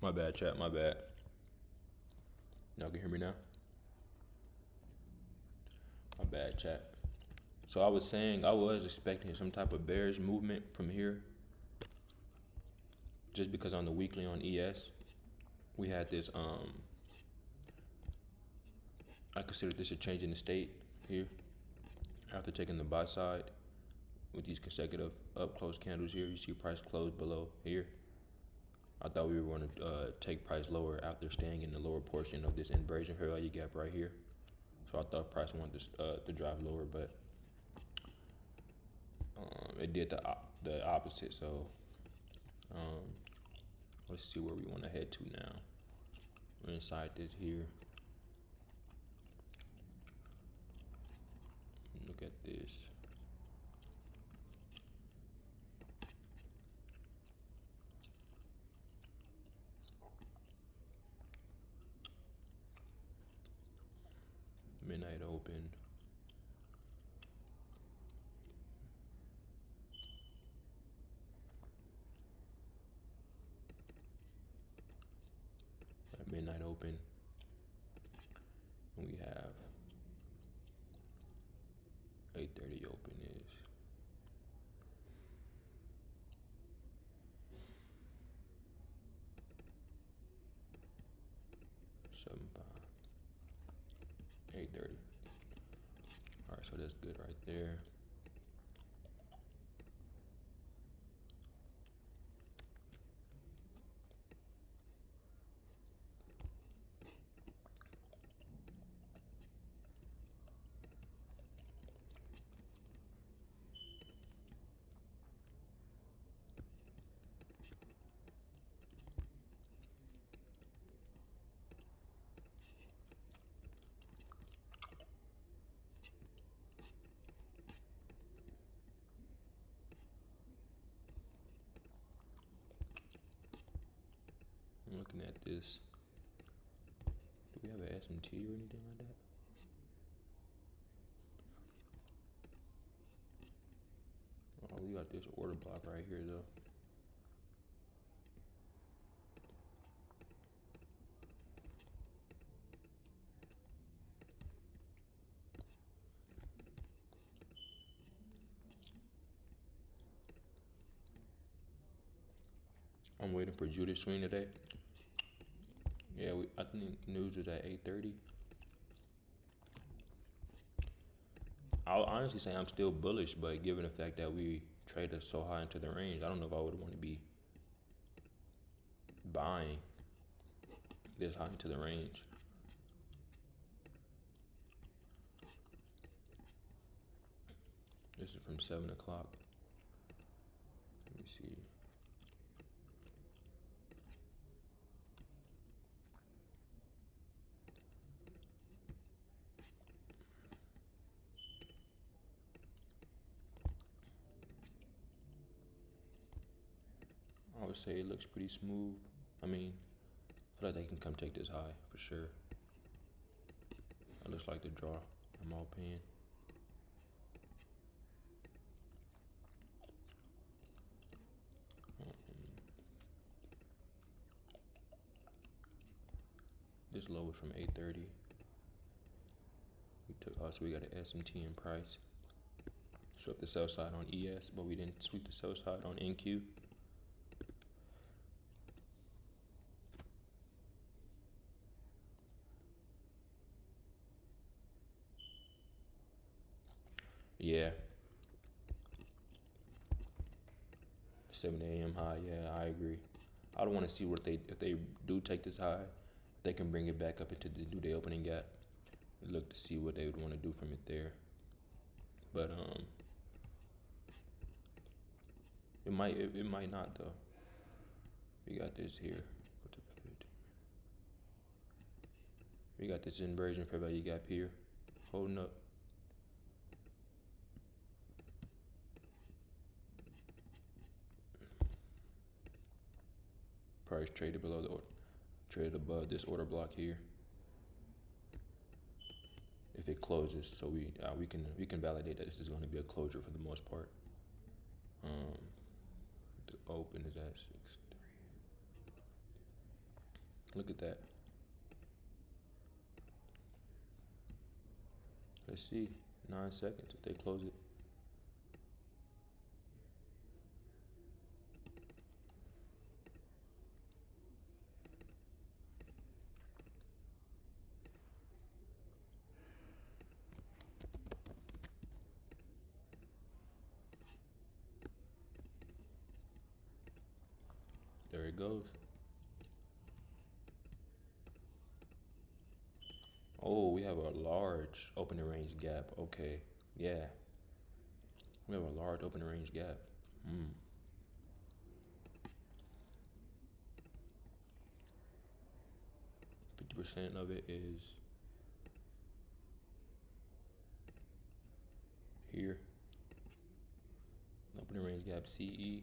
My bad, chat. My bad. Y'all can hear me now? My bad, chat. So I was saying I was expecting some type of bearish movement from here, just because on the weekly on ES we had this. I consider this a change in the state here after taking the buy side with these consecutive up close candles here. You see price close below here. I thought we were going to take price lower after staying in the lower portion of this inversion fair value gap right here. So I thought price wanted to drive lower, but it did the opposite. So um, let's see where we want to head to now. We're inside this here. Look at this. Midnight open. At midnight open. And we have 8:30 open is 7:5. 8:30. All right, so that's good right there. I'm looking at this. Do we have an SMT or anything like that? Oh, we got this order block right here though. I'm waiting for Judas swing today. Yeah, I think news is at 8:30. I'll honestly say I'm still bullish, but given the fact that we traded so high into the range, I don't know if I would want to be buying this high into the range. This is from 7 o'clock. Let me see. I would say it looks pretty smooth. I mean, I feel like they can come take this high for sure. That looks like the draw, in my opinion. This low was from 8:30. We took so we got an SMT in price. Swept the sell side on ES, but we didn't sweep the sell side on NQ. Yeah. 7 a.m. high. Yeah, I agree. I don't want to see what if they do take this high, if they can bring it back up into the new day opening gap. Look to see what they would want to do from it there. But it might not though. We got this here. We got this inversion fair value gap here, holding up. Price traded below the order, traded above this order block here. If it closes, so we can validate that this is going to be a closure for the most part. The open is at 6. Look at that. Let's see. 9 seconds if they close it. There it goes. Oh, we have a large opening range gap. Okay. Yeah. We have a large opening range gap. 50% of it is here. Opening range gap CE.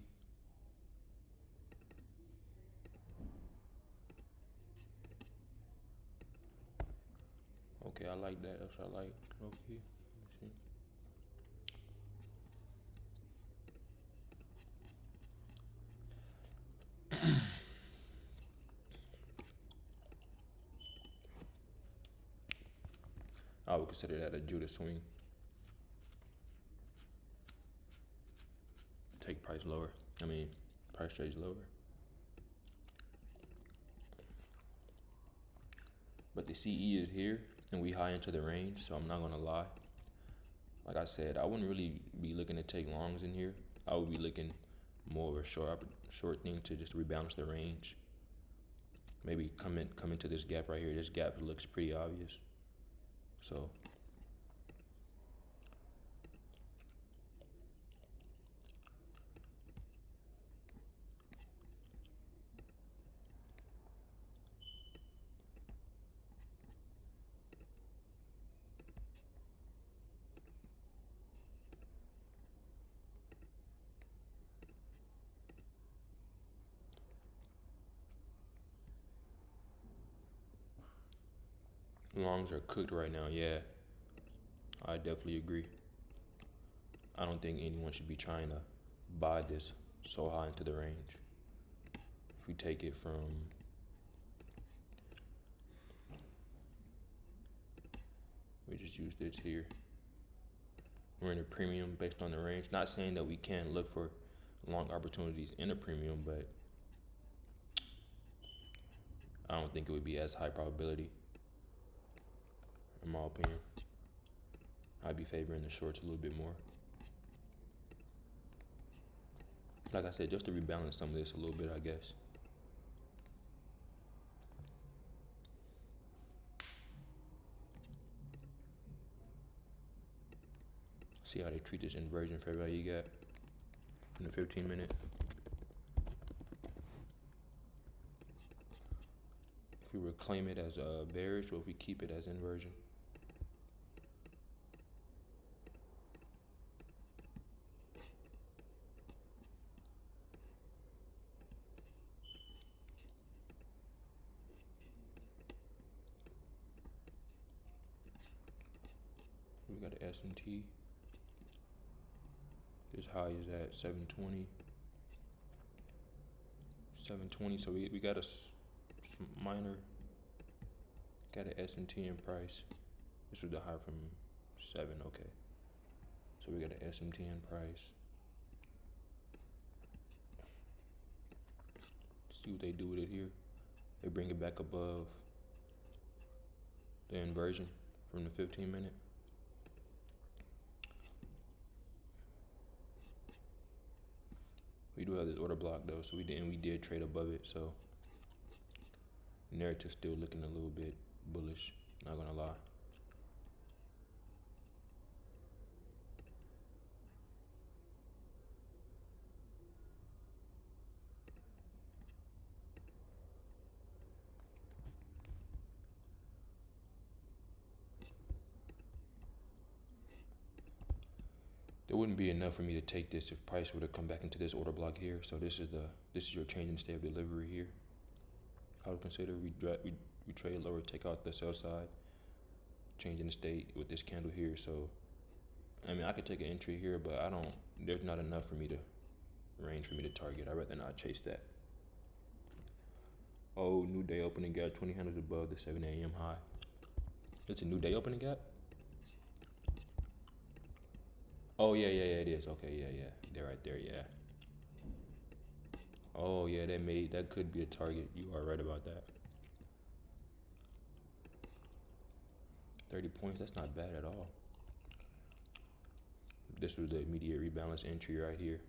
Okay, I like that. That's what I like. Okay. Let me see. I would consider that a Judah swing. Take price lower. I mean, price trades lower. But the CE is here, and we high into the range, so I'm not gonna lie. Like I said, I wouldn't really be looking to take longs in here. I would be looking more of a short thing to just rebalance the range. Maybe come into this gap right here. This gap looks pretty obvious. So longs are cooked right now. Yeah, I definitely agree. I don't think anyone should be trying to buy this so high into the range. If we take it from, we just use this here. We're in a premium based on the range. Not saying that we can't look for long opportunities in a premium, but I don't think it would be as high probability, in my opinion. I'd be favoring the shorts a little bit more. Like I said, just to rebalance some of this a little bit, I guess. See how they treat this inversion fair value gap in the 15-minute. If we reclaim it as a bearish, or if we keep it as inversion. We got an S&T. This high is at 720. 720. So we got a minor. Got an S&T in price. This was the high from 7. Okay. So we got an S&T in price. See what they do with it here. They bring it back above the inversion from the 15-minute. We do have this order block though, so we did trade above it. So narrative still looking a little bit bullish. Not gonna lie. There wouldn't be enough for me to take this if price were to come back into this order block here. So this is your change in state of delivery here. I would consider we trade lower, take out the sell side, change in the state with this candle here. So I mean I could take an entry here, but I don't. There's not enough for me to range for me to target. I'd rather not chase that. Oh, new day opening gap 20 handles above the 7 a.m. high. It's a new day opening gap? Oh, yeah, it is. Okay, yeah. They're right there, yeah. Oh, yeah, that could be a target. You are right about that. 30 points, that's not bad at all. This was the immediate rebalance entry right here.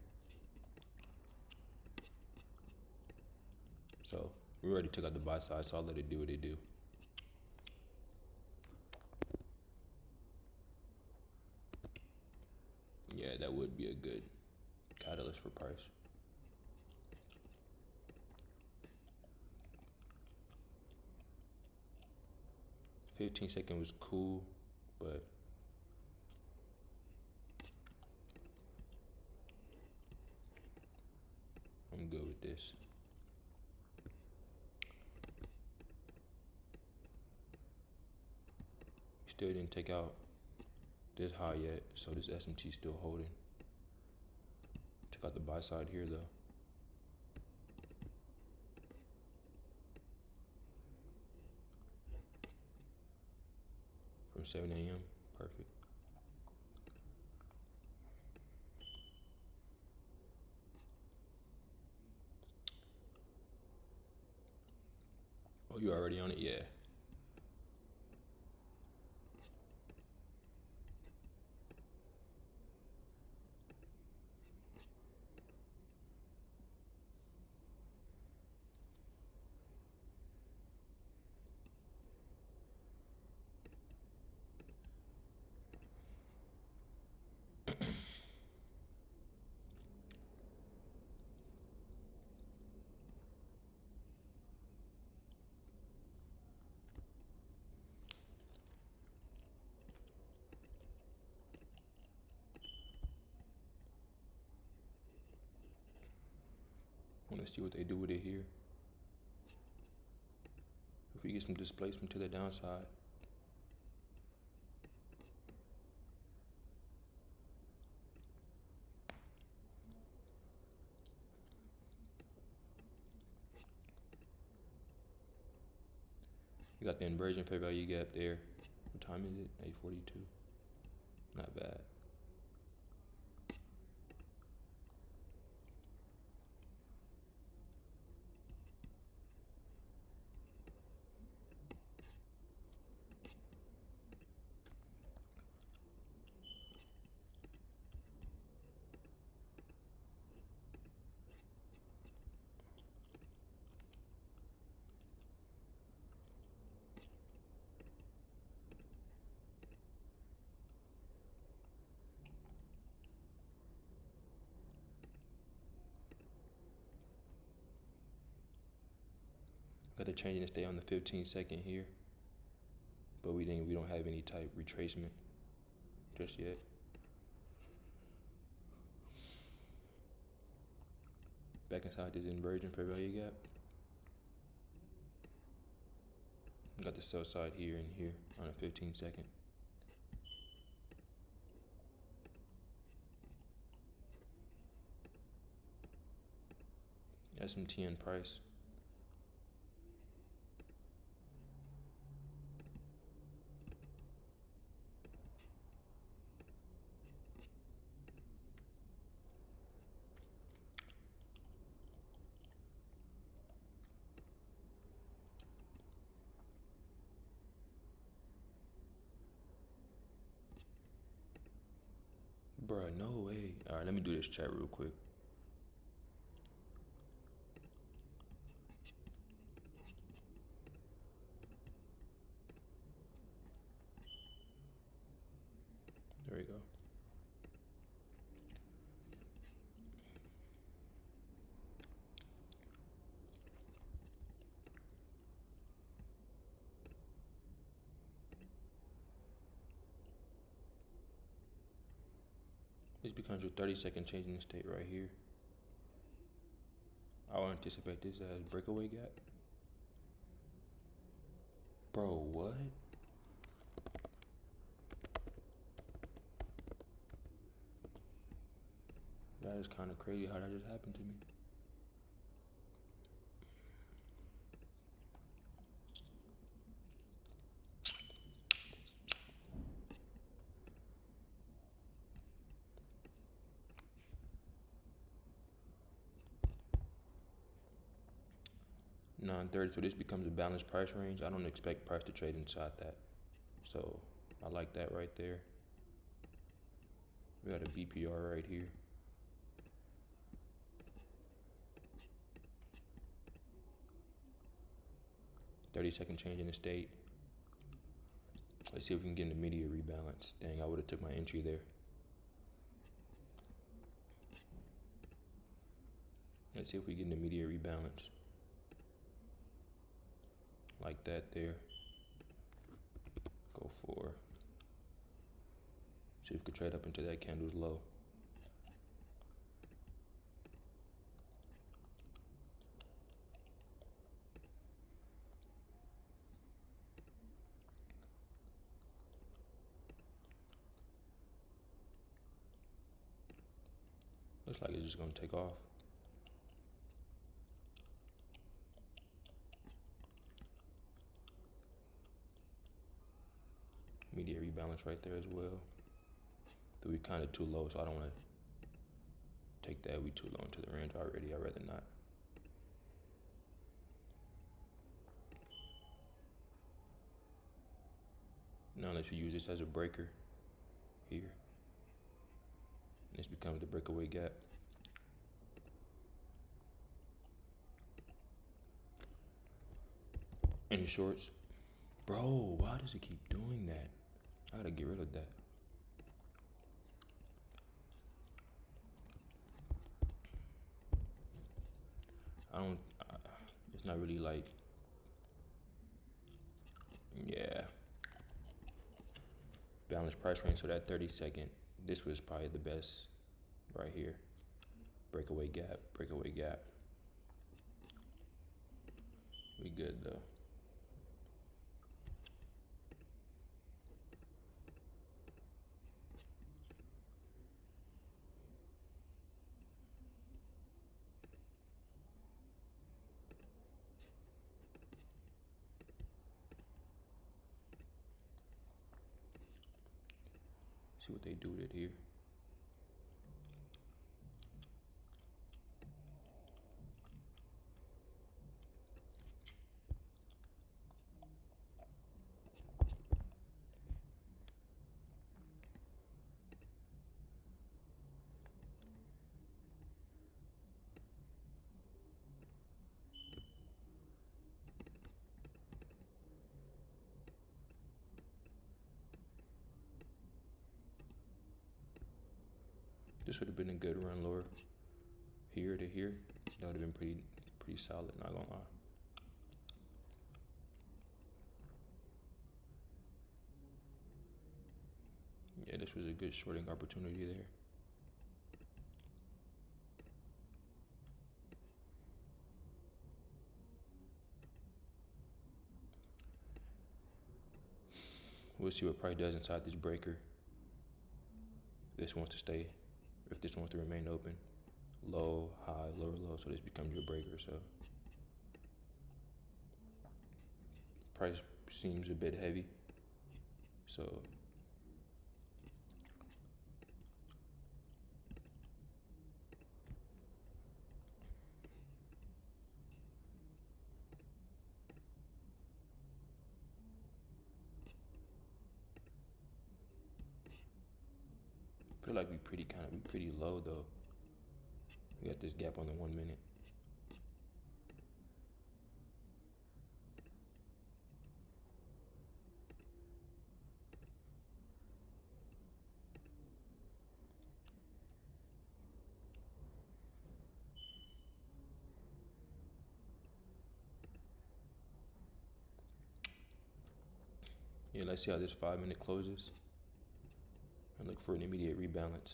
So we already took out the buy side, so I'll let it do what it do. Yeah, that would be a good catalyst for price. $15 was cool, but I'm good with this. Still didn't take out this high yet, so this SMT still holding. Took out the buy side here though. From 7 a.m. Perfect. Oh, you already on it? Yeah. Want to see what they do with it here. If we get some displacement to the downside. You got the inversion fair value gap there. What time is it? 8:42. Not bad. Got the change to stay on the 15-second here, but we don't have any type retracement just yet. Back inside this inversion fair value gap. Got the sell side here and here on a 15-second. SMT and price. Bruh, no way. Alright, let me do this chat real quick. There we go. This becomes your 30-second change in the state right here. I would anticipate this as breakaway gap. Bro, what? That is kind of crazy how that just happened to me. 930. So this becomes a balanced price range. I don't expect price to trade inside that. So I like that right there. We got a BPR right here. $30-second change in the state. Let's see if we can get an immediate rebalance. Dang, I would have took my entry there. Let's see if we get an immediate rebalance. Like that there. Go for. See if we could trade up into that candle's low. Looks like it's just gonna take off. Immediate rebalance right there as well. But we kind of too low, so I don't want to take that. We too low into the range already. I'd rather not. Now let's use this as a breaker here. This becomes the breakaway gap. Any shorts? Bro, why does it keep doing that? I gotta get rid of that. It's not really like, yeah. Balanced price range, so that 30-second, this was probably the best right here. Breakaway gap, breakaway gap. We good though. See what they do with it here. This would have been a good run lower. Here to here, that would have been pretty solid, not gonna lie. Yeah, this was a good shorting opportunity there. We'll see what price does inside this breaker. This wants to stay, if this wants to remain open. Low, high, lower, low, so this becomes your breaker, so. Price seems a bit heavy, so. I feel like we pretty low though. We got this gap on the 1 minute. Yeah, let's see how this 5 minute closes. And look for an immediate rebalance.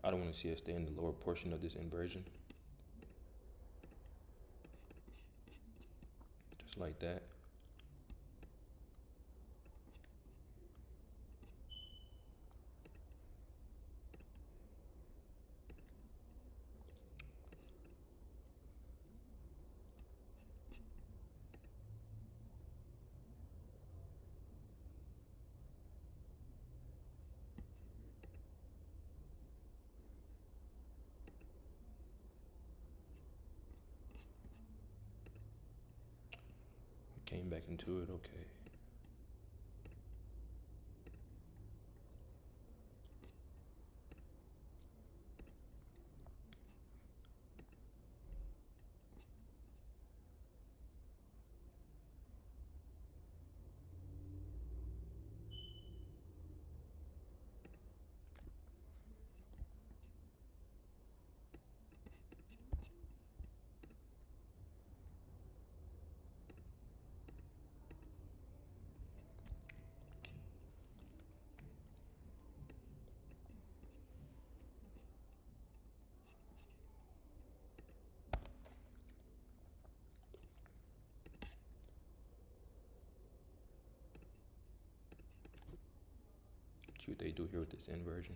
I don't want to see us stay in the lower portion of this inversion. Just like that. Came back into it, okay. See what they do here with this inversion.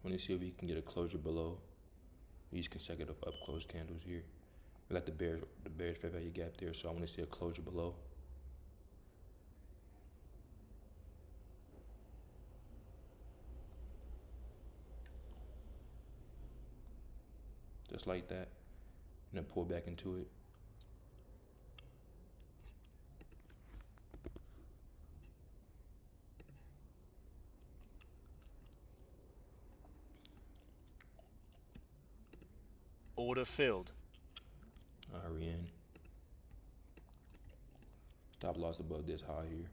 Want to see if we can get a closure below these consecutive up close candles here. We got the bears fair value gap there, so I want to see a closure below. Just like that. And then pull back into it. Order filled. Alright, we in. Stop loss above this high here.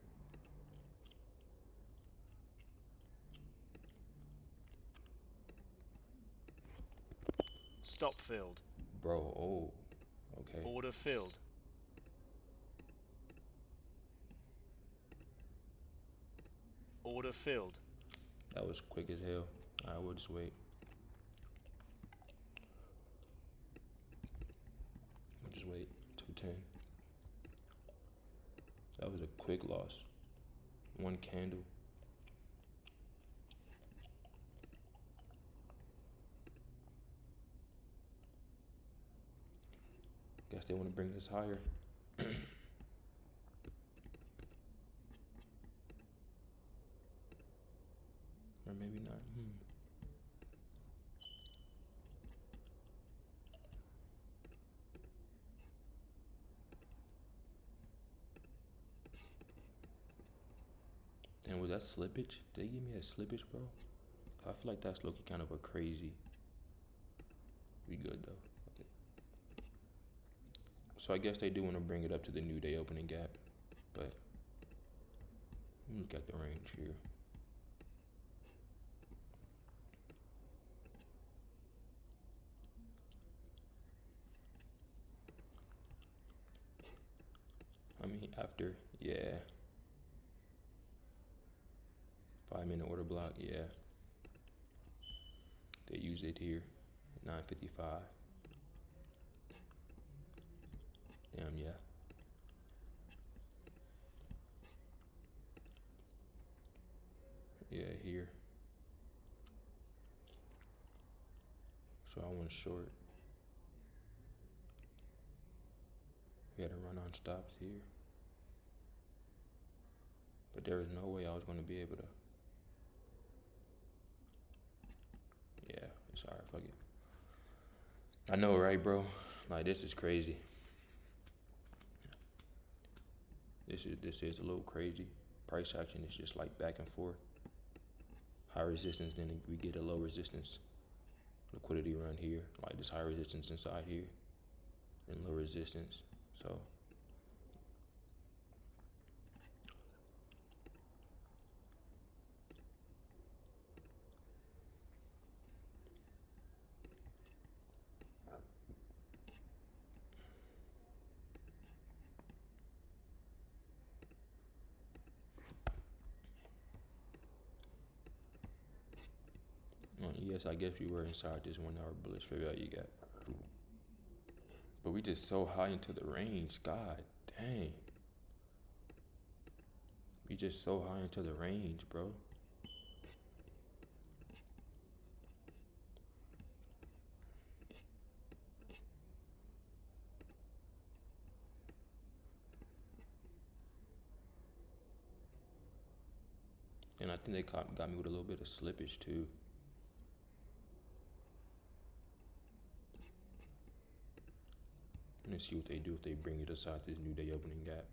Stop filled. Bro, oh, okay. Order filled. Order filled. That was quick as hell. Alright, we'll just wait. We'll just wait. 210. That was a quick loss. One candle. Guess they want to bring this higher. Or maybe not. And was that slippage? Did they give me a slippage, bro? I feel like that's looking kind of a crazy. We good though. Okay. So I guess they do want to bring it up to the new day opening gap, but look at the range here. I mean, after, yeah. 5-minute order block, yeah. They use it here, 9:55. Damn, yeah. Yeah, here. So I went short. We had to run on stops here. But there was no way I was going to be able to. Yeah, it's alright, fuck it. I know, right, bro? Like, this is crazy. This is a little crazy. Price action is just like back and forth. High resistance, then we get a low resistance. Liquidity run here, like this high resistance inside here, and low resistance. So yes, I guess we were inside this 1 hour bullish fair value gap. But we just so high into the range. God dang. We just so high into the range, bro. And I think they got me with a little bit of slippage too. Let's see what they do if they bring it aside this new day opening gap.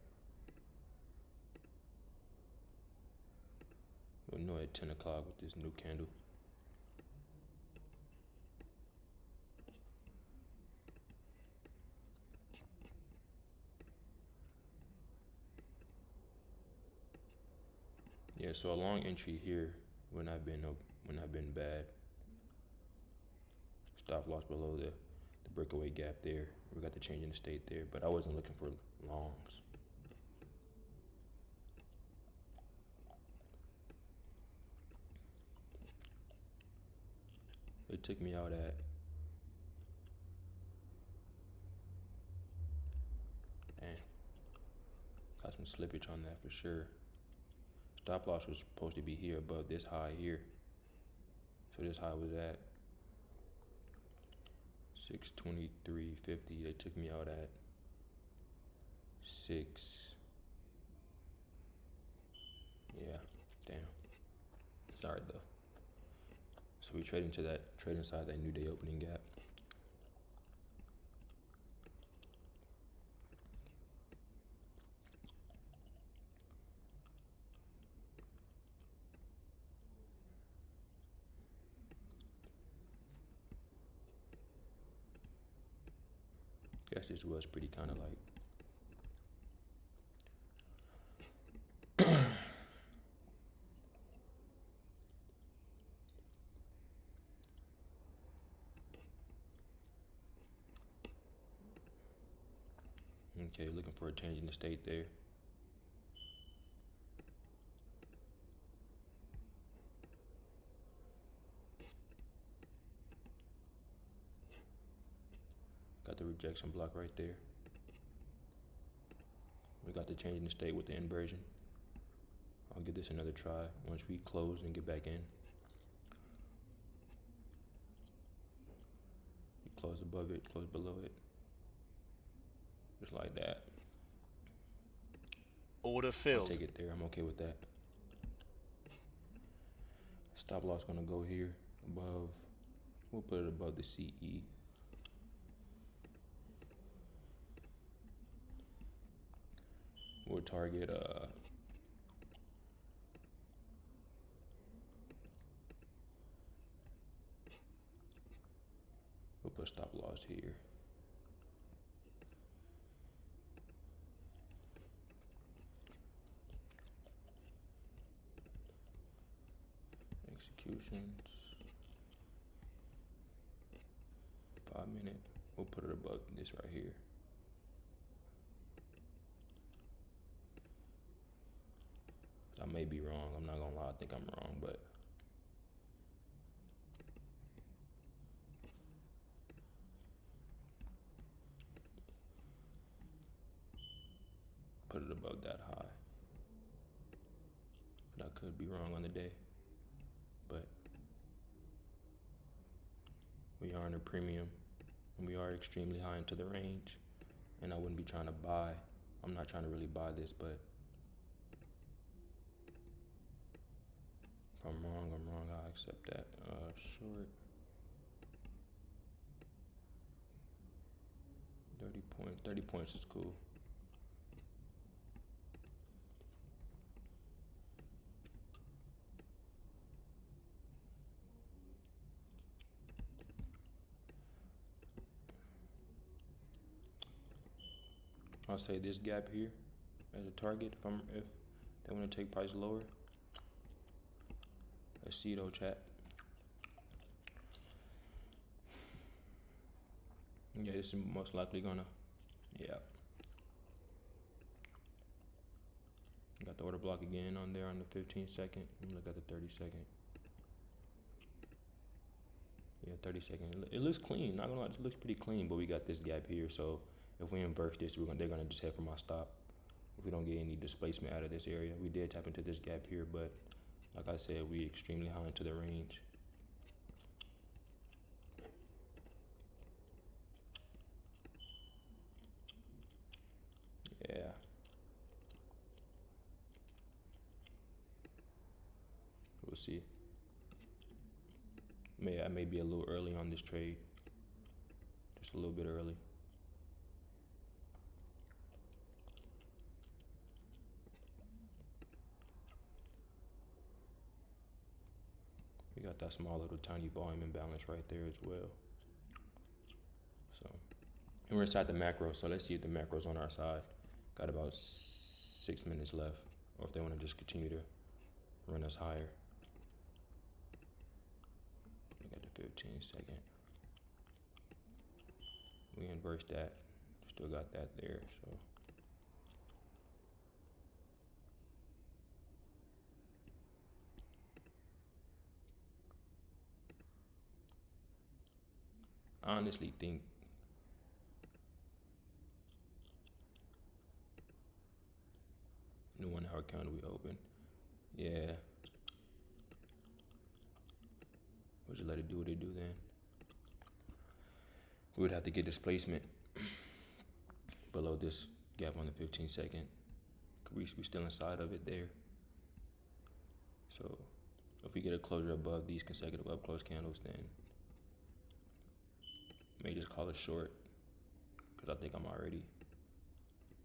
We'll know at 10 o'clock with this new candle. Yeah, so a long entry here would not been bad. Stop loss below the breakaway gap there. We got the change in the state there, but I wasn't looking for longs. They took me out at got some slippage on that for sure. Stop loss was supposed to be here above this high here. So this high was at 623.50. They took me out at 6. Yeah, damn. It's alright though. So we trade inside that new day opening gap. Guess this was pretty kind of like. Okay, looking for a change in the state there. Got the rejection block right there. We got the change in the state with the inversion. I'll give this another try once we close and get back in. You close above it, close below it. Just like that. Order I'll filled. take it there, I'm okay with that. Stop loss gonna go here above, we'll put it above the CE. We'll target we'll put stop loss here. Executions. 5 minute. We'll put it above this right here. I may be wrong. I'm not gonna lie. I think I'm wrong, but put it above that high. But I could be wrong on the day. But we are in a premium, and we are extremely high into the range. And I wouldn't be trying to buy. I'm not trying to really buy this, but if I'm wrong, I'll accept that. Short. 30 points is cool. I'll say this gap here as a target if they want to take price lower. Let's see though, chat. Yeah, this is most likely gonna, yeah. Got the order block again on there on the 15-second. Let me look at the 30-second. Yeah, 30-second. It looks clean. Not gonna lie, it looks pretty clean, but we got this gap here. So if we inverse this, they're gonna just head for my stop. If we don't get any displacement out of this area, we did tap into this gap here, but like I said, we extremely high into the range. Yeah. We'll see. I may be a little early on this trade. Just a little bit early. We got that small little tiny volume imbalance right there as well. So, and we're inside the macro, so let's see if the macro's on our side. Got about 6 minutes left, or if they want to just continue to run us higher. Look at the 15-second. We inversed that. Still got that there, so. I honestly think the 1 hour candle we open. Yeah. We'll just let it do what it do then. We would have to get displacement below this gap on the 15-second. We still inside of it there. So if we get a closure above these consecutive up close candles, then may just call it short, because I think I'm already.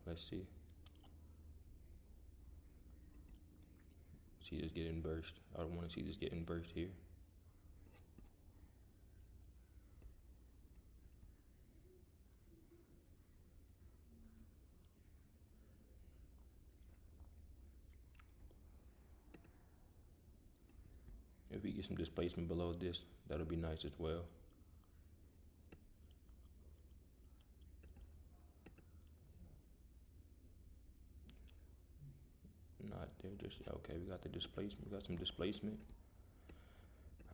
Let's see. See this get inversed. I don't want to see this get inversed here. If we get some displacement below this, that'll be nice as well. Not there, just okay. We got the displacement. We got some displacement.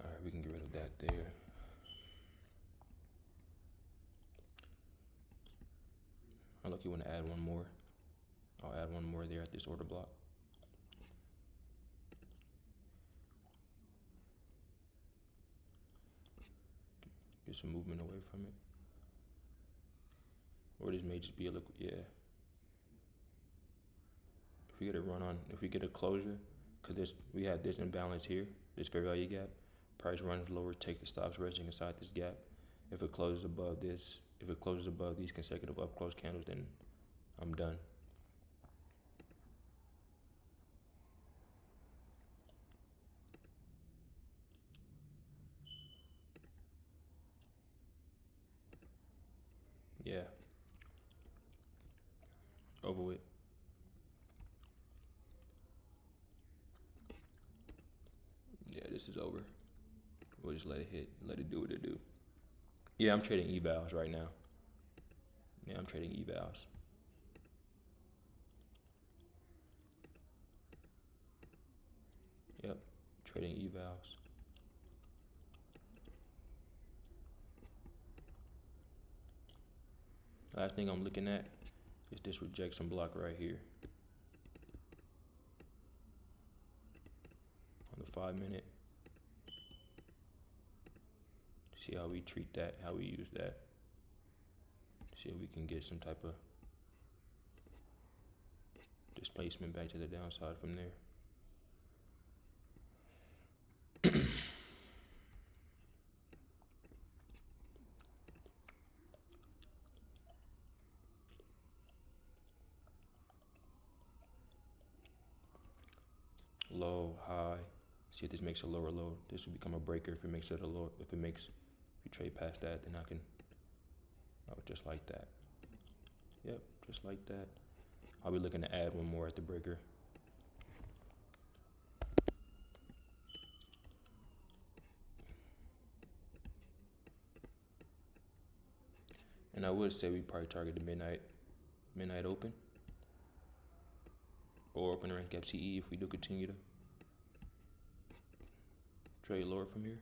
All right, we can get rid of that there. I look, you want to add one more. I'll add one more there at this order block. Get some movement away from it. Or this may just be a liquid, yeah. If we get a run on, if we get a closure, cause we had this imbalance here, this fair value gap. Price runs lower, take the stops resting inside this gap. If it closes above this, if it closes above these consecutive up close candles, then I'm done. Yeah. Over with. Yeah, this is over. We'll just let it hit, let it do what it do. Yeah, I'm trading evals right now. Yeah, I'm trading evals. Yep, trading evals. Last thing I'm looking at is this rejection block right here. On the 5 minute. See how we treat that, how we use that. See if we can get some type of displacement back to the downside from there. Low, high. See if this makes a lower low. This will become a breaker if it makes it a low. If you trade past that, then I can, just like that. Yep, just like that. I'll be looking to add one more at the breaker. And I would say we probably target the midnight open. Or open rank gap CE if we do continue to trade lower from here.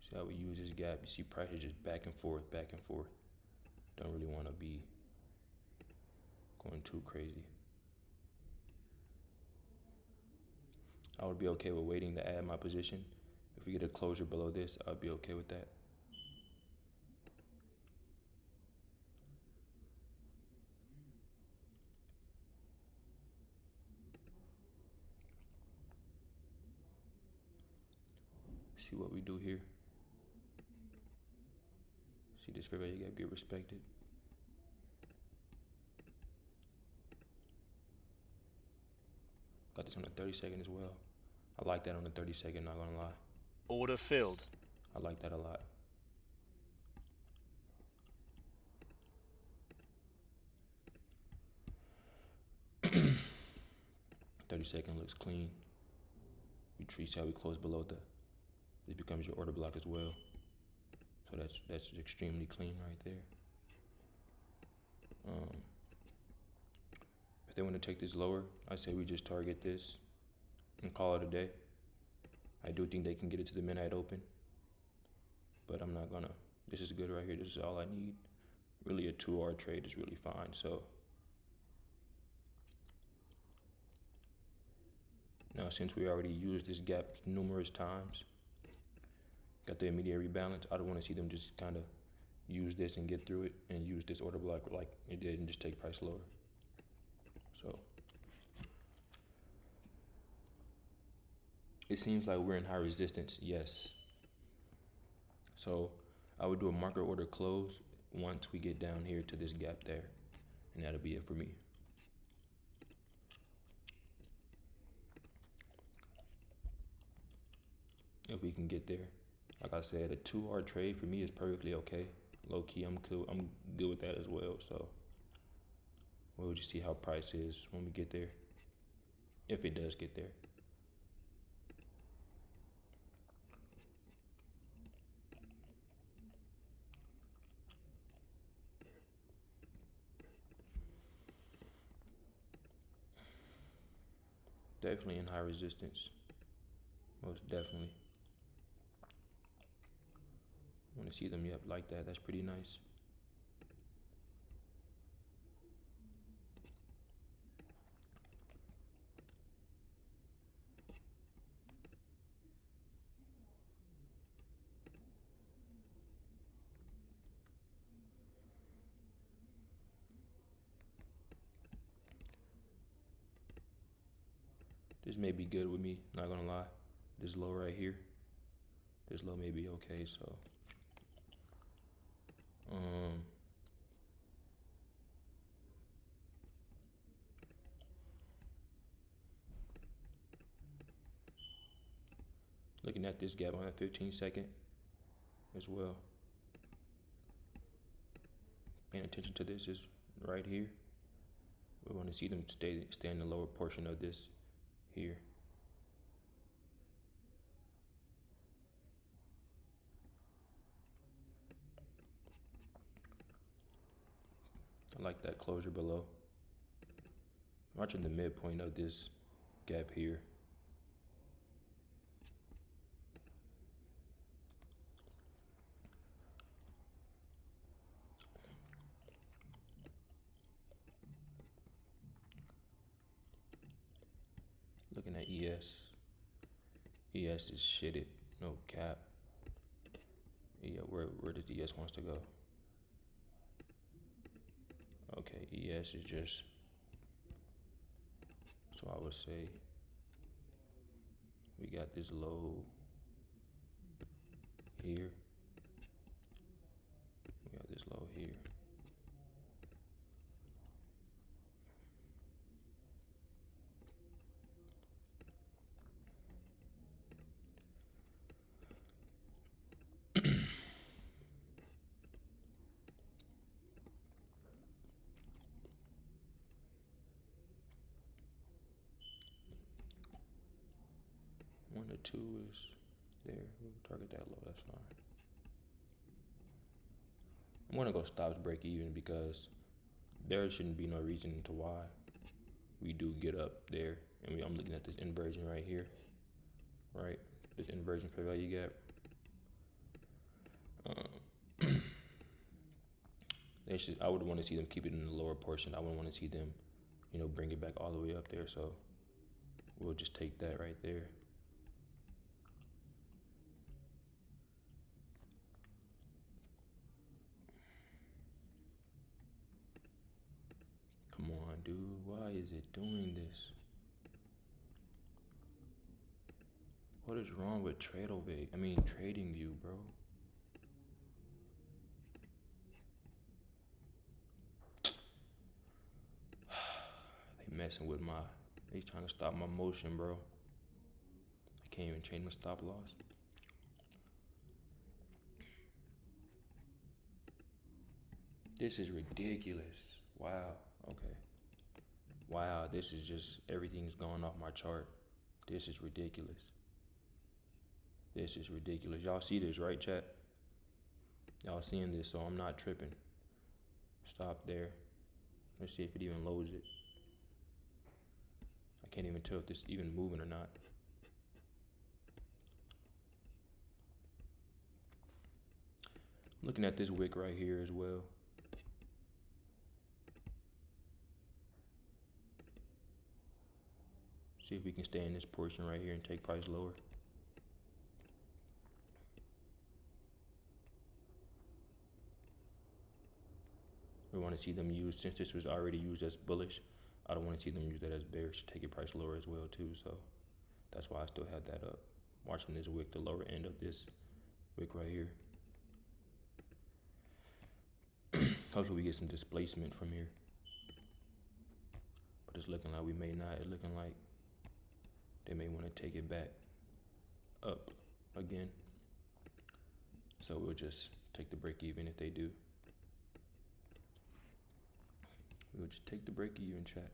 See how we use this gap. You see price is just back and forth, back and forth. Don't really want to be going too crazy. I would be okay with waiting to add my position. If we get a closure below this, I'd be okay with that. See what we do here. See this fair value gap get respected. Got this on the 30-second as well. I like that on the 30-second, not gonna lie. Order filled. I like that a lot. .30 looks clean. We treat how we close below this becomes your order block as well. So that's extremely clean right there. If they want to take this lower, I say we just target this and call it a day. I do think they can get it to the midnight open, but I'm not gonna. This is good right here. This is all I need. Really, a 2-hour trade is really fine. So now, since we already used this gap numerous times, got the immediate rebalance, I don't want to see them just kind of use this and get through it and use this order block like it did and just take price lower. So it seems like we're in high resistance, yes. So I would do a market order close once we get down here to this gap there, and that'll be it for me. If we can get there. Like I said, a 2-hour trade for me is perfectly okay. low key, I'm cool. I'm good with that as well. So we'll just see how price is when we get there, if it does get there. Definitely in high resistance, most definitely. Want to see them yep like that. That's pretty nice. This may be good with me, not gonna lie. This low right here, this low may be okay, so. Um, Looking at this gap on that 15-second as well. Paying attention to this is right here. We want to see them stay in the lower portion of this here. I like that closure below. Watching the midpoint of this gap here. Looking at ES. ES is shitted, no cap. Yeah, where does ES wants to go? Okay, ES is just, so I would say we got this low here. We got this low here. One to two is there. We'll target that low, that's fine. I'm gonna go stops break even because there shouldn't be no reason to why we do get up there. And I'm looking at this inversion right here, right? This inversion for value gap. I would want to see them keep it in the lower portion. I wouldn't want to see them, bring it back all the way up there. So we'll just take that right there. Come on, dude. Why is it doing this? What is wrong with TradingView, bro? They messing with they trying to stop my motion, bro. I can't even change my stop loss. This is ridiculous. Wow, okay. Wow, this is just, everything's going off my chart. This is ridiculous. This is ridiculous. Y'all see this, right, chat? Y'all seeing this, so I'm not tripping. Stop there. Let's see if it even loads it. I can't even tell if this is even moving or not. Looking at this wick right here as well. See if we can stay in this portion right here and take price lower. We want to see them use, since this was already used as bullish, I don't want to see them use that as bearish to take your price lower as well too. So that's why I still have that up. Watching this wick, the lower end of this wick right here. Hopefully we get some displacement from here. But it's looking like we may not. It's looking like they may want to take it back up again. So we'll just take the break even if they do. We'll just take the break even, chat.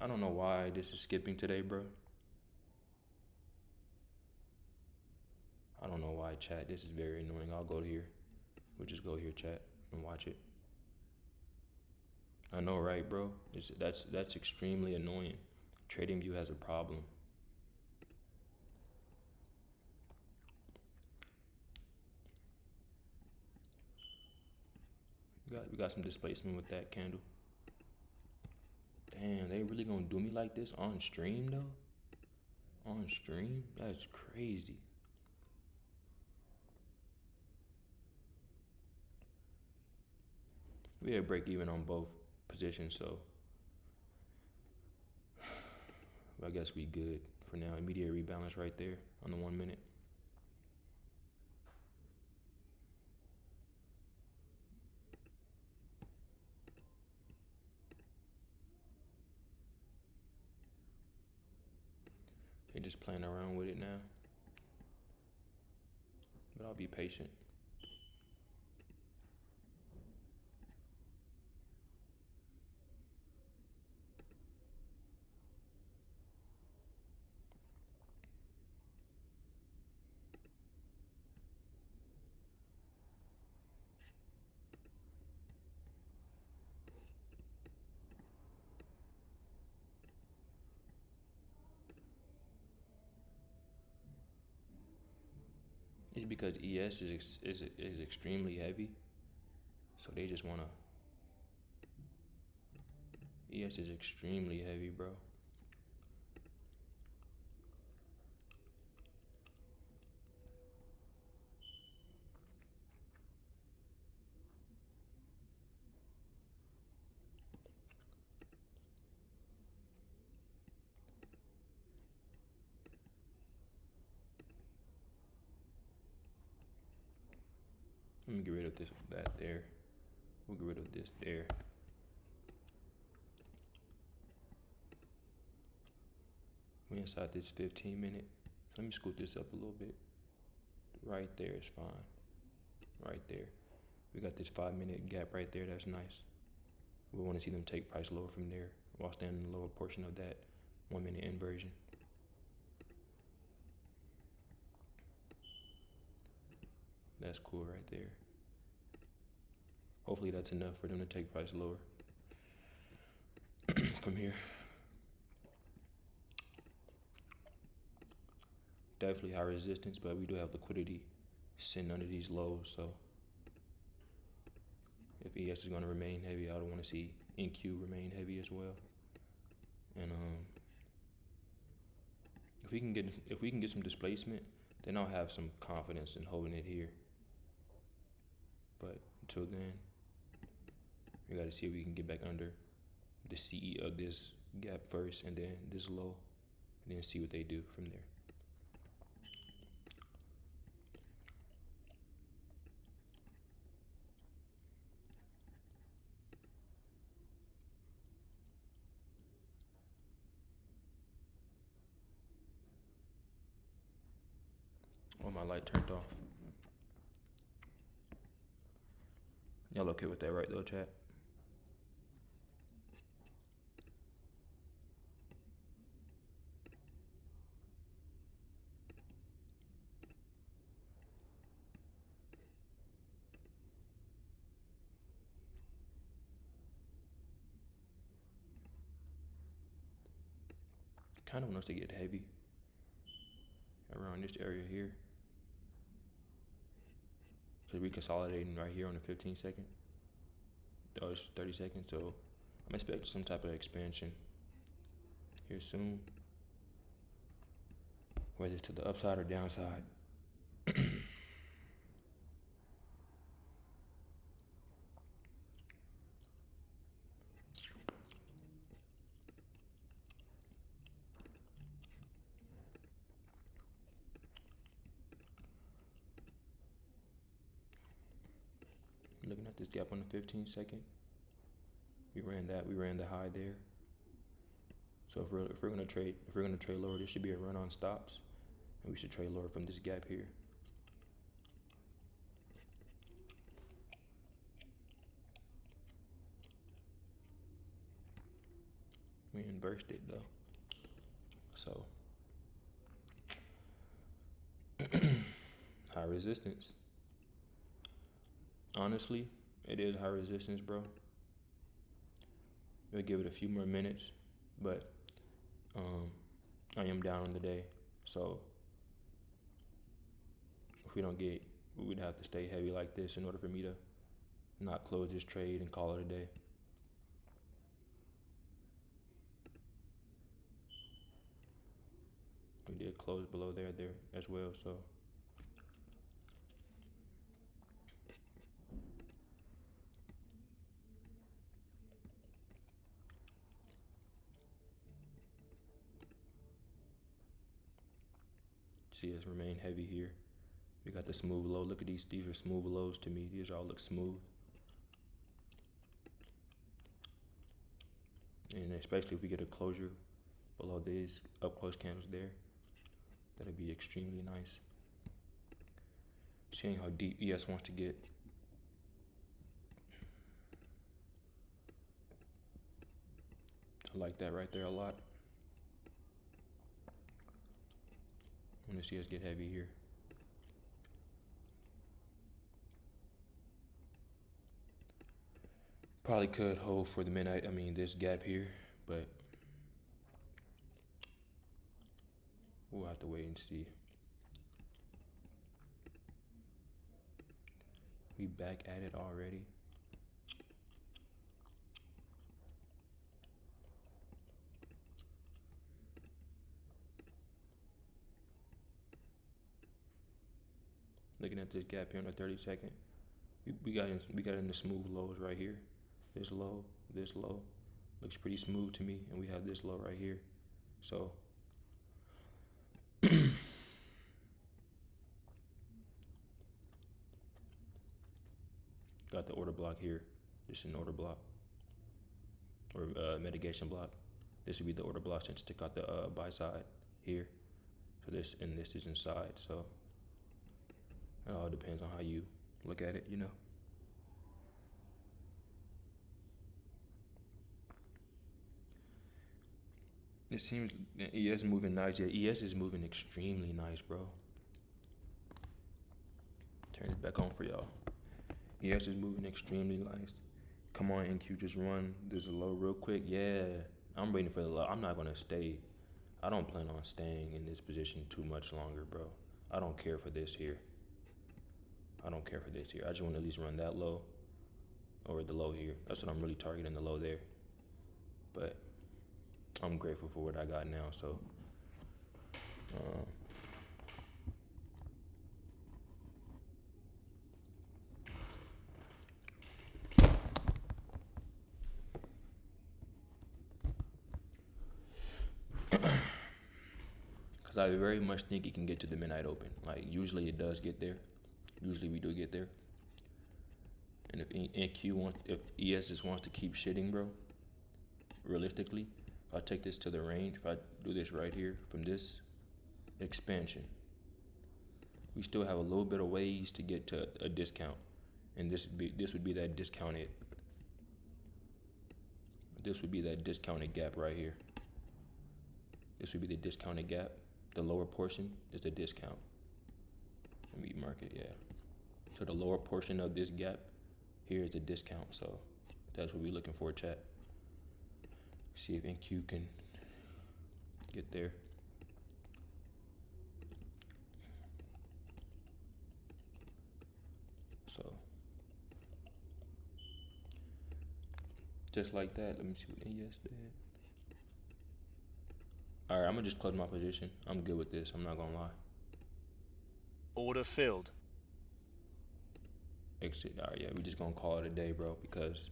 I don't know why this is skipping today, bro. I don't know why, chat. This is very annoying. I'll go here. We'll just go here, chat, and watch it. I know, right, bro? That's extremely annoying. TradingView has a problem. We got some displacement with that candle. Damn, they really gonna do me like this on stream though? On stream? That's crazy. We had break even on both positions, so I guess we good for now. Immediate rebalance right there on the 1 minute. They're just playing around with it now. But I'll be patient. It's because ES is extremely heavy, so they just wanna. ES is extremely heavy, bro. Let me get rid of that there. We'll get rid of this there. We inside this 15 minute. Let me scoot this up a little bit. Right there is fine. Right there. We got this 5 minute gap right there. That's nice. We want to see them take price lower from there while staying in the lower portion of that 1 minute inversion. That's cool right there. Hopefully that's enough for them to take price lower from here. Definitely high resistance, but we do have liquidity sitting under these lows, so if ES is going to remain heavy, I would want to see NQ remain heavy as well. And if we can get some displacement, then I'll have some confidence in holding it here. But until then, we got to see if we can get back under the CE of this gap first, and then this low, and then see what they do from there. Oh, my light turned off. Y'all okay with that, right though, chat? Kind of want us to get heavy around this area here, because we consolidating right here on the 15 second. Oh, it's 30 seconds, so I'm expecting some type of expansion here soon, whether it's to the upside or downside. Looking at this gap on the 15 second, we ran the high there. So if we're gonna trade lower, there should be a run on stops, And we should trade lower from this gap here. We inversed it though. So high resistance. Honestly, it is high resistance, bro. We'll give it a few more minutes, but I am down on the day, so if we don't get, we would have to stay heavy like this in order for me to not close this trade and call it a day. We did close below there as well, so see us remain heavy here. We got the smooth low. Look at these are smooth lows to me. These all look smooth. And especially if we get a closure below these up close candles there, that'd be extremely nice. Seeing how deep ES wants to get. I like that right there a lot. I want to see us get heavy here. Probably could hold for the midnight, this gap here, but we'll have to wait and see. We back at it already. Looking at this gap here on the 30-second, we got in the smooth lows right here. This low, looks pretty smooth to me, and we have this low right here. So got the order block here. This is an order block or mitigation block. This would be the order block since took out the buy side here. So this is inside. So it all depends on how you look at it, you know. It seems ES moving nice. Yeah, ES is moving extremely nice, bro. Turn it back on for y'all. ES is moving extremely nice. Come on, NQ, just run. There's a low real quick. Yeah, I'm waiting for the low. I'm not gonna stay. I don't plan on staying in this position too much longer, bro. I don't care for this here. I just want to at least run that low or the low here. That's what I'm really targeting, the low there. But I'm grateful for what I got now, so because I very much think it can get to the midnight open. Like usually it does get there. Usually we do get there. And if ES just wants to keep shitting, bro, realistically, if I take this to the range, if I do this right here from this expansion, we still have a little bit of ways to get to a discount, and this would be that discounted. This would be that discounted gap right here. This would be the discounted gap. The lower portion is the discount. Let me mark it, yeah. So the lower portion of this gap here is the discount. So that's what we're looking for, chat. See if NQ can get there. So just like that. Let me see what NES did. Alright, I'm gonna just close my position. I'm good with this, I'm not gonna lie. Order filled. Exit. Alright, yeah, we just gonna call it a day, bro, because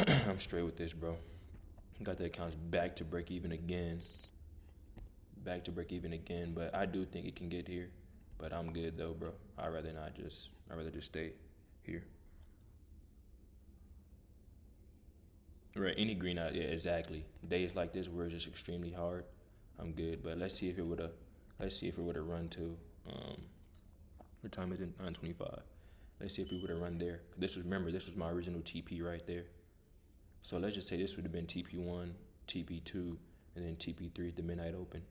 I'm straight with this, bro. Got the accounts back to break even again. But I do think it can get here. But I'm good though, bro. I'd rather just stay here. Right, any green out, yeah, exactly. Days like this where it's just extremely hard, I'm good. But let's see if it would've Let's see if it would have run to what time is it? 9:25. Let's see if we would have run there. Remember, this was my original TP right there. So let's just say this would have been TP1, TP2, and then TP3 at the midnight open.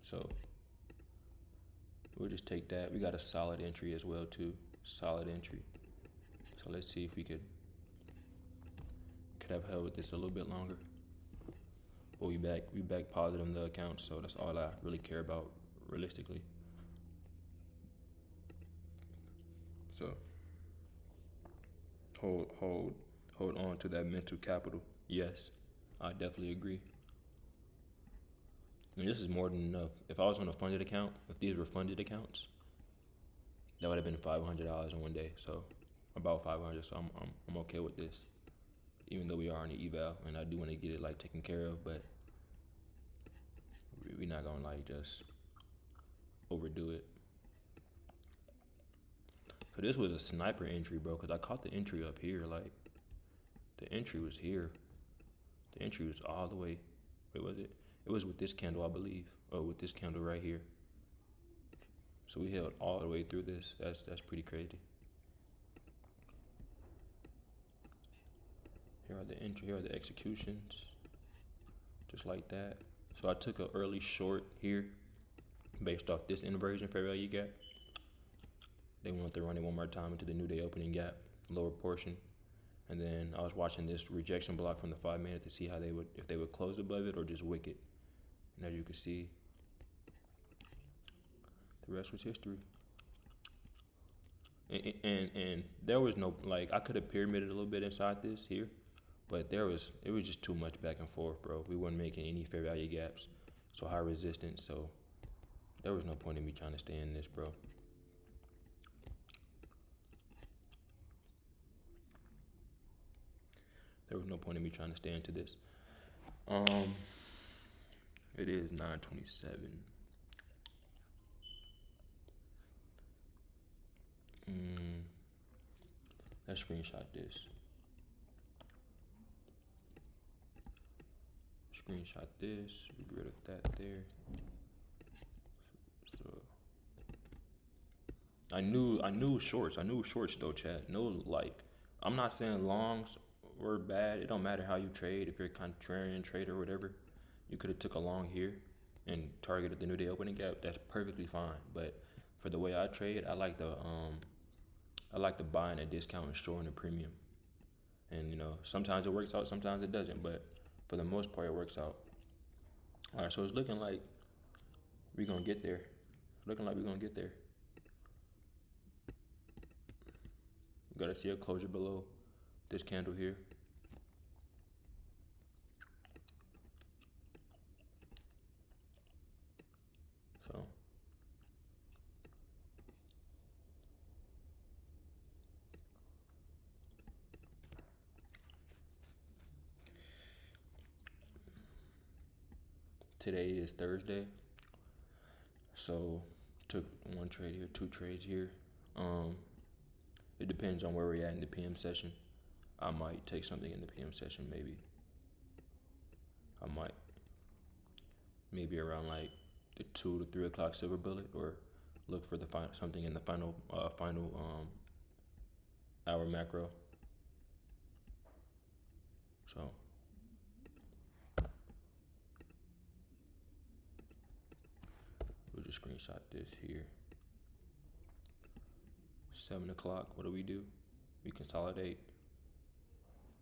So we'll just take that. We got a solid entry as well too. Solid entry. So let's see if we could have held with this a little bit longer. But we back positive in the account, so that's all I really care about realistically. So hold on to that mental capital. Yes, I definitely agree. And this is more than enough. If I was on a funded account, if these were funded accounts, that would have been $500 in one day. So about 500. So I'm okay with this, even though we are on the eval, and I do want to get it like taken care of, but we're not gonna like just overdo it. So this was a sniper entry, bro, because I caught the entry up here. Like the entry was here. The entry was all the way. Wait, was it? It was with this candle, I believe, or with this candle right here. So we held all the way through this. That's pretty crazy. Here are the entry. Here are the executions, just like that. So I took an early short here, based off this inversion fair value gap. They wanted to run it one more time into the new day opening gap, lower portion. And then I was watching this rejection block from the 5 minute to see how if they would close above it or just wick it. And as you can see, the rest was history. And there was no, like, I could have pyramided a little bit inside this here, but it was just too much back and forth, bro. We weren't making any fair value gaps, so high resistance. So there was no point in me trying to stay in this, bro. There was no point in me trying to stay into this. It is 9:27. Let's screenshot this. Screenshot this. Get rid of that there. So I knew shorts. I knew shorts though, chat. No, like, I'm not saying longs were bad. It don't matter how you trade. If you're a contrarian trader or whatever, you could have took a long here and targeted the new day opening gap. That's perfectly fine. But for the way I trade, I like the buying at discount and shorting a premium. And sometimes it works out, sometimes it doesn't. But for the most part, it works out. All right, so it's looking like we're gonna get there. You gotta see a closure below this candle here. So today is Thursday. So took one trade here, two trades here. It depends on where we're at in the PM session. I might take something in the PM session, maybe. I might. Maybe around like the 2 to 3 o'clock silver bullet, or look for something in the final hour macro. So we'll just screenshot this here. 7 o'clock, what do? We consolidate.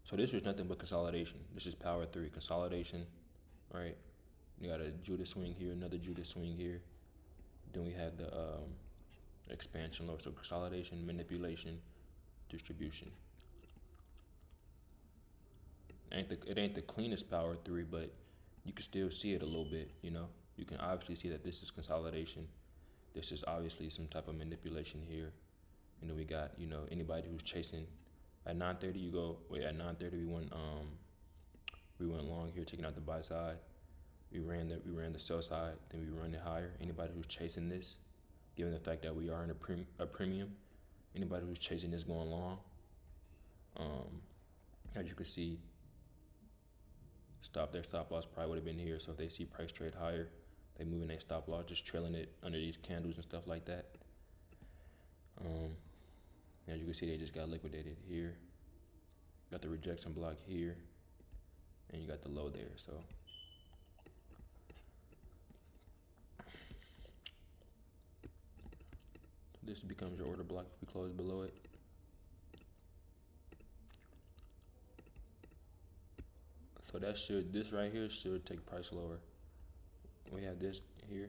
So this was nothing but consolidation. This is power 3, consolidation, right? You got a Judas swing here, another Judas swing here. Then we had the expansion low, so consolidation, manipulation, distribution. It ain't the cleanest power 3, but you can still see it a little bit, You can obviously see that this is consolidation. This is obviously some type of manipulation here. And then we got, anybody who's chasing at 9:30, at 9:30 we went long here, taking out the buy side. We ran the sell side, then we run it higher. Anybody who's chasing this, given the fact that we are in a premium, anybody who's chasing this going long, as you can see, their stop loss probably would have been here. So if they see price trade higher, They moving their stop loss, just trailing it under these candles and stuff like that. As you can see, they just got liquidated here. Got the rejection block here, and you got the low there. So this becomes your order block if we close below it. So this right here should take price lower. We have this here,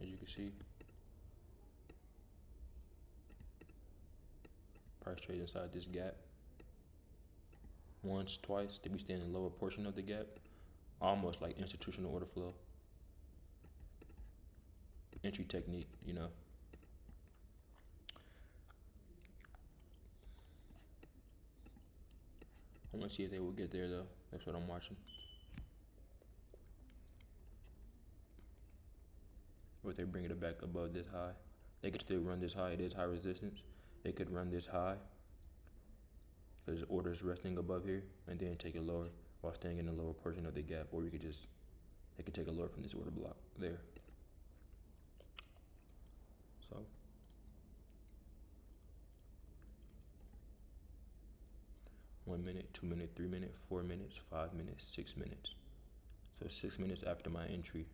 as you can see. Price trade inside this gap. Once, twice, did we stay in the lower portion of the gap? Almost like institutional order flow. Entry technique, you know. I want to see if they will get there though. That's what I'm watching. Or if they bring it back above this high. They could still run this high. It is high resistance. They could run this high. Because order is resting above here, and then take it lower while staying in the lower portion of the gap. Or we could just, they could take a lower from this order block there. So 1 minute, 2 minutes, 3 minutes, 4 minutes, 5 minutes, 6 minutes. So 6 minutes after my entry.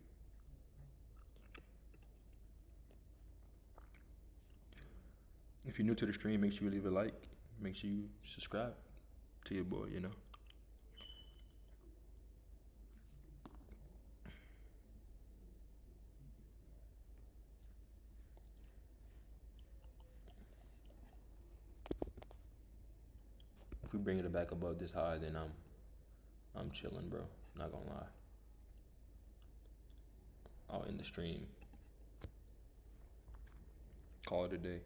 If you're new to the stream, make sure you leave a like. Make sure you subscribe to your boy, you know. If we bring it back above this high, then I'm chilling, bro. Not gonna lie. I'll end the stream. Call it a day.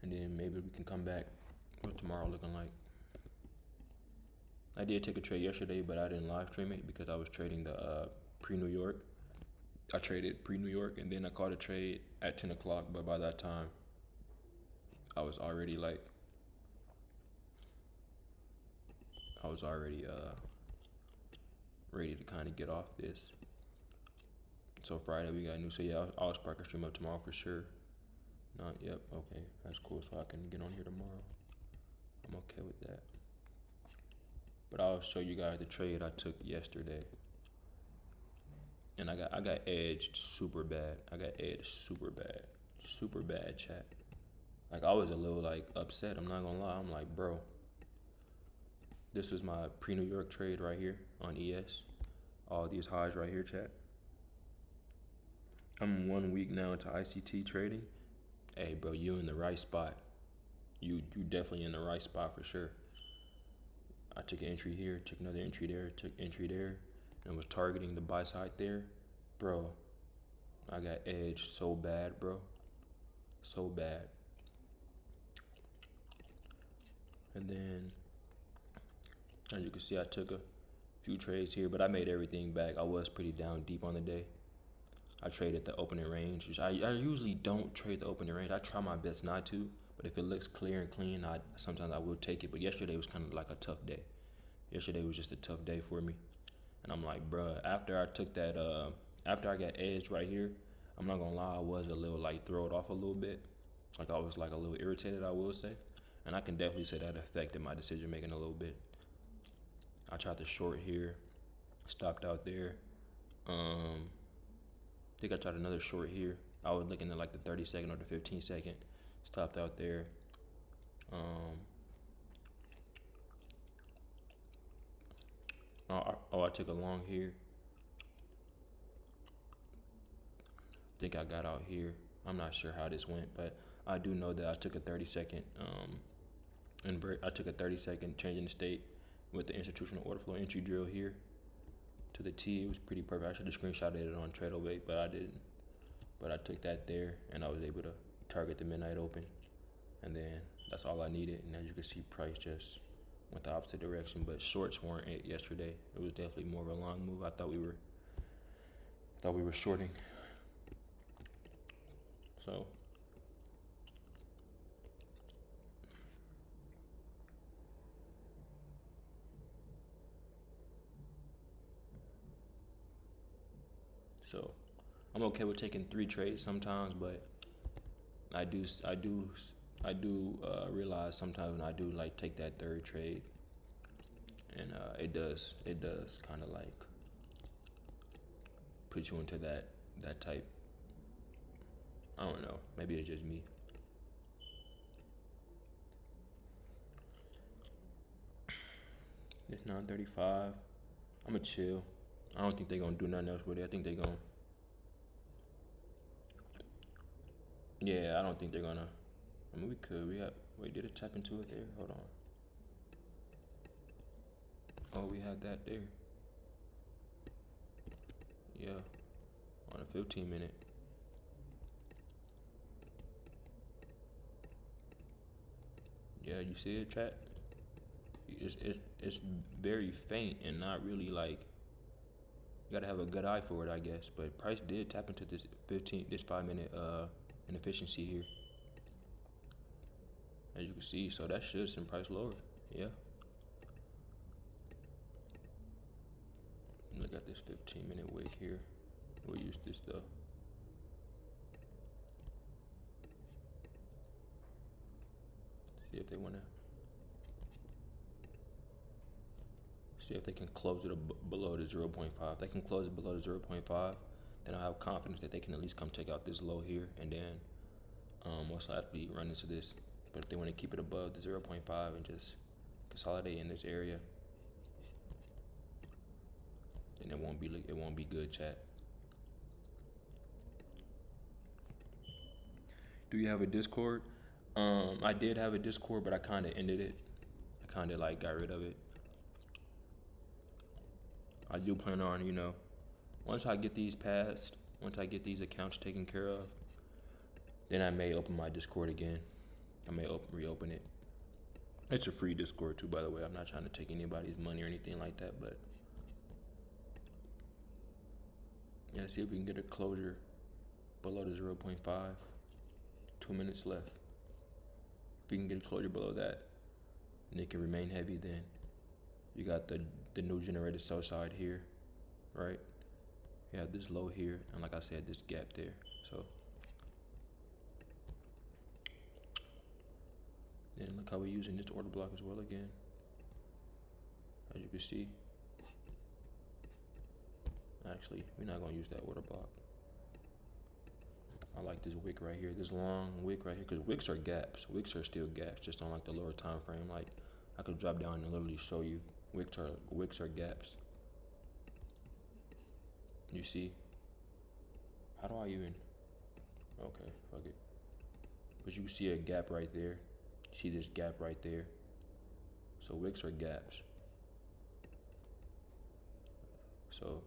And then maybe we can come back. What tomorrow looking like? I did take a trade yesterday, but I didn't live stream it because I was trading the pre-New York. I traded pre-New York, and then I caught a trade at 10 o'clock. But by that time, I was already like, ready to kind of get off this. So Friday we got new. So yeah, I'll spark a stream up tomorrow for sure. Yep, okay, that's cool. So I can get on here tomorrow. I'm okay with that. But I'll show you guys the trade I took yesterday. And I got edged super bad. Super bad, chat. Like I was a little like upset. I'm not gonna lie. I'm like, bro. This was my pre-New York trade right here on ES. All these highs right here, chat. I'm 1 week now into ICT trading. Hey, bro, you in the right spot. You definitely in the right spot for sure. I took an entry here, took another entry there, took entry there, and was targeting the buy side there. Bro, I got edged so bad, bro. So bad. And then, as you can see, I took a few trades here, but I made everything back. I was pretty down deep on the day. I traded the opening range, which I usually don't trade the opening range. I try my best not to, but if it looks clear and clean, sometimes I will take it. But yesterday was kind of like a tough day. Yesterday was just a tough day for me. And I'm like, bruh, after I took that, after I got edged right here, I'm not gonna lie, I was a little like thrown off a little bit. Like I was like a little irritated, I will say. And I can definitely say that affected my decision making a little bit. I tried to short here, stopped out there. I think I tried another short here. I was looking at like the 30-second or the 15-second. Stopped out there. I took a long here. Think I got out here. I'm not sure how this went, but I do know that I took a 30-second I took a 30-second change in the state with the institutional order flow entry drill here to the T. It was pretty perfect. I should have screenshotted it on Tradeovate, but I didn't. But I took that there, and I was able to target the midnight open, and then that's all I needed. And as you can see, price just went the opposite direction. But shorts weren't it yesterday. It was definitely more of a long move. I thought we were shorting. So I'm okay with taking 3 trades sometimes, but I do I do I do realize sometimes when I do like take that third trade, and it does kind of like put you into that type. I don't know. Maybe it's just me. It's 9:35. I'ma chill. I don't think they gonna do nothing else with it. I think they gonna. Yeah, I don't think they're gonna. I mean, we could. We have. Wait, did it tap into it there? Hold on. Oh, we had that there. Yeah, on a 15 minute. Yeah, you see it, chat? It's very faint and not really like. You gotta have a good eye for it, I guess. But price did tap into this 5 minute inefficiency here, as you can see. So that should send price lower. Yeah. Look at this 15 minute wick here. We'll use this though. See if they wanna. See if they can close it below the 0.5. If they can close it below the 0.5, then I'll have confidence that they can at least come take out this low here, and then most likely run into this. But if they want to keep it above the 0.5 and just consolidate in this area, then it won't be good, chat. Do you have a Discord? I did have a Discord, but I kind of ended it. I kind of like got rid of it. I do plan on, once I get these passed, once I get these accounts taken care of, then I may open my Discord again. I may reopen it. It's a free Discord too, by the way. I'm not trying to take anybody's money or anything like that, but yeah, see if we can get a closure below the 0.5. 2 minutes left. If we can get a closure below that, and it can remain heavy, then you got the new generated sell side here, right? You have this low here, and like I said, this gap there. So then look how we're using this order block as well again. As you can see. Actually, we're not gonna use that order block. I like this wick right here, this long wick right here, because wicks are gaps. Wicks are still gaps, just on like the lower time frame. Like I could drop down and literally show you wicks are gaps. You see? How do I even? Okay, fuck it. But you see a gap right there. See this gap right there. So wicks are gaps. So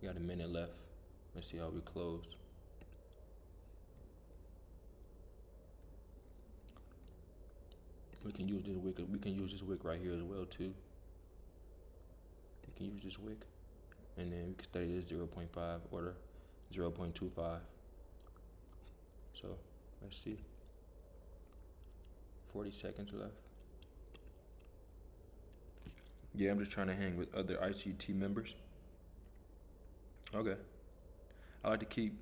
we got a minute left. Let's see how we close. We can use this wick. We can use this wick right here as well too. We can use this wick, and then we can study this 0.5 order, 0.25. So let's see. 40 seconds left. Yeah, I'm just trying to hang with other ICT members. Okay. I like to keep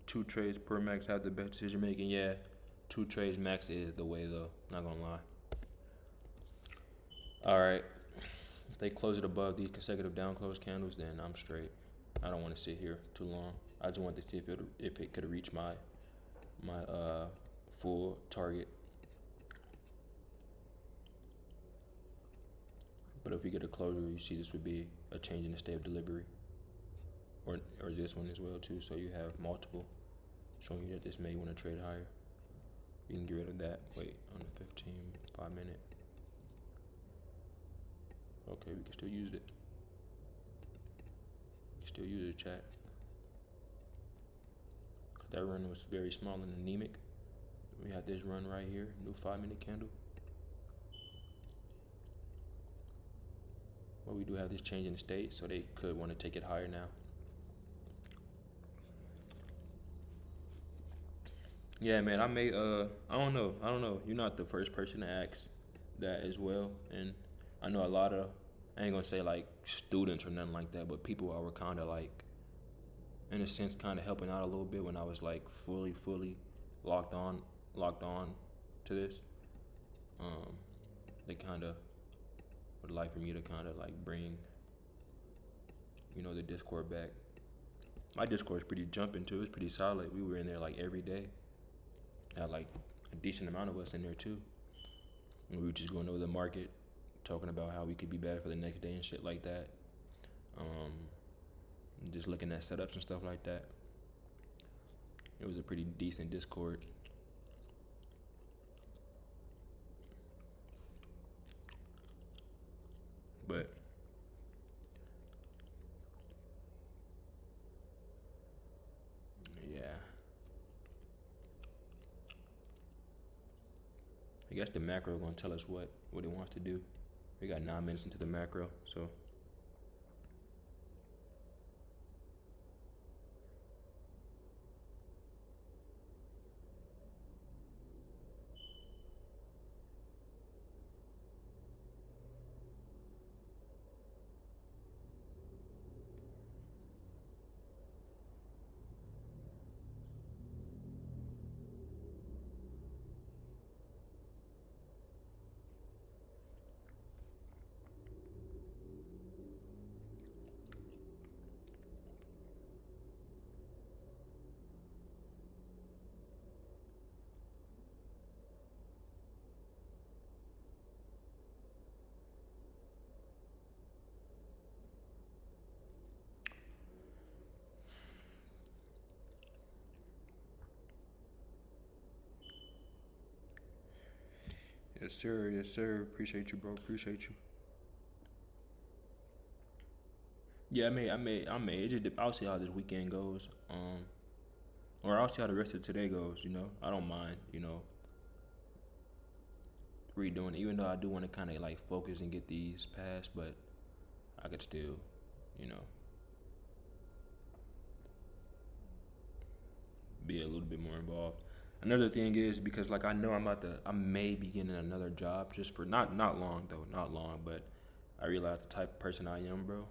2 trades per max, have the best decision making. Yeah, 2 trades max is the way though, not gonna lie. Alright. If they close it above these consecutive down close candles, then I'm straight. I don't want to sit here too long. I just want to see if it could reach my full target. But if we get a closure, you see this would be a change in the state of delivery. Or this one as well too, so you have multiple showing you that this may want to trade higher. We can get rid of that. Wait, on the 5 minute. Okay, we can still use it. We can still use it, chat. That run was very small and anemic. We have this run right here, new 5 minute candle. But we do have this change in state, so they could want to take it higher now. Yeah, man, I may I don't know. You're not the first person to ask that as well, and I know a lot of I ain't gonna say like students or nothing like that, but people I were kind of like, in a sense, kind of helping out a little bit when I was like fully locked on, locked on to this. Um, they kind of would like for me to kind of like bring, the Discord back. My Discord's pretty jumping too. It's pretty solid. We were in there like every day. Had like a decent amount of us in there too. And we were just going over the market, talking about how we could be better for the next day and shit like that. Um, just looking at setups and stuff like that. It was a pretty decent Discord. But yeah, I guess the macro gonna tell us what it wants to do. We got 9 minutes into the macro, so yes sir, yes sir. Appreciate you, bro. Appreciate you. Yeah, I may. I'll see how this weekend goes. Or I'll see how the rest of today goes. I don't mind. Redoing it, even though I do want to kind of like focus and get these passed, but I could still, you know, be a little bit more involved. Another thing is because like I know I may be getting another job just for not long though, not long, but I realize the type of person I am, bro.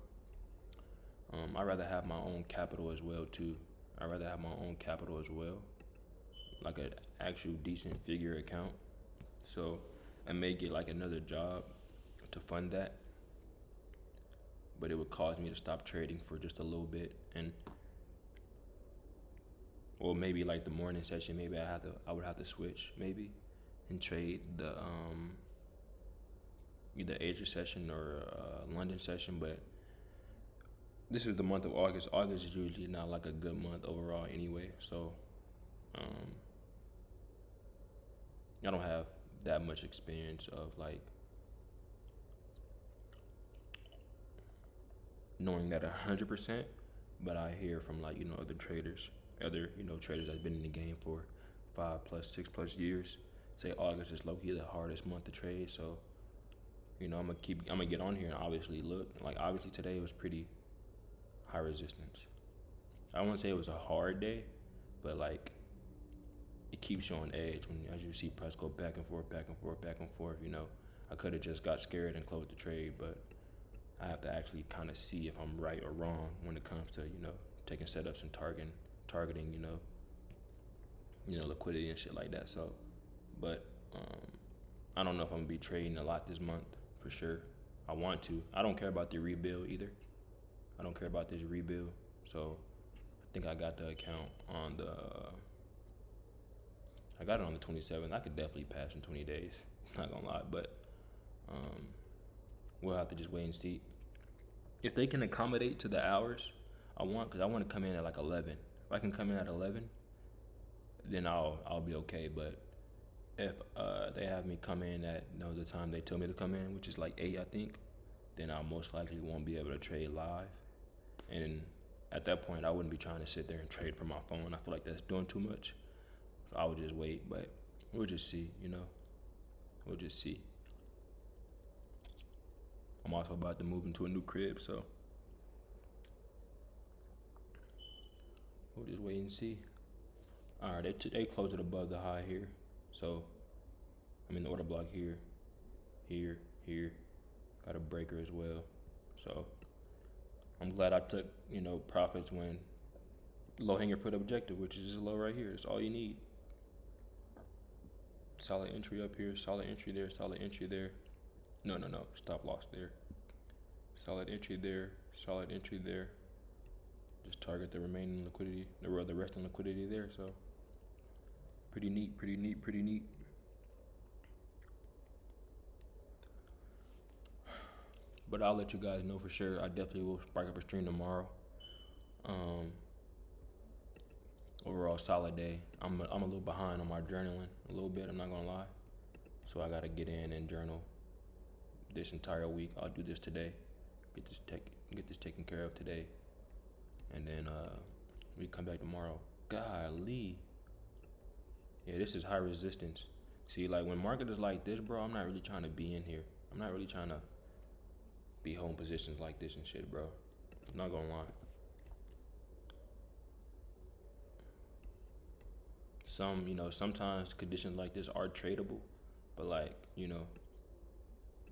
I'd rather have my own capital as well too. I'd rather have my own capital as well, like an actual decent figure account. So I may get like another job to fund that, but it would cause me to stop trading for just a little bit, and or maybe like the morning session, maybe I would have to switch maybe and trade the either Asia session or London session, but this is the month of August. August is usually not like a good month overall anyway, so um, I don't have that much experience of like knowing that 100%, but I hear from like other traders, other traders that's been in the game for 5 plus 6 plus years say August is low key the hardest month to trade. So I'm gonna get on here and obviously look like obviously today was pretty high resistance. I won't say it was a hard day, but like it keeps you on edge when as you see price go back and forth, back and forth, back and forth. I could have just got scared and closed the trade, but I have to actually kind of see if I'm right or wrong when it comes to taking setups and targeting liquidity and shit like that. So, but I don't know if I'm gonna be trading a lot this month for sure. I want to. I don't care about the rebuild either. I don't care about this rebuild. So I think I got the account on the. I got it on the 27th. I could definitely pass in 20 days. Not gonna lie, but um, we'll have to just wait and see if they can accommodate to the hours I want, because I want to come in at like 11. If I can come in at 11, then I'll be okay. But if they have me come in at the time they tell me to come in, which is like 8, I think, then I most likely won't be able to trade live. And at that point, I wouldn't be trying to sit there and trade from my phone. I feel like that's doing too much. So I would just wait, but we'll just see. We'll just see. I'm also about to move into a new crib, so we'll just wait and see. All right, they closed it above the high here, so I'm in the order block here, here, here. Got a breaker as well. So I'm glad I took, profits when low hanging fruit objective, which is just low right here. That's all you need. Solid entry up here, solid entry there, solid entry there. No, stop loss there. Solid entry there, solid entry there. Just target the remaining liquidity, the resting liquidity there. So pretty neat, pretty neat, pretty neat. But I'll let you guys know for sure. I definitely will spark up a stream tomorrow. Overall solid day. I'm a little behind on my journaling a little bit. I'm not gonna lie. So I gotta get in and journal this entire week. I'll do this today. Get this taken care of today, and then we come back tomorrow. Golly. Yeah, this is high resistance. See, like when market is like this, bro, I'm not really trying to be in here. I'm not really trying to be holding positions like this and shit, bro. I'm not gonna lie. Sometimes conditions like this are tradable, but like,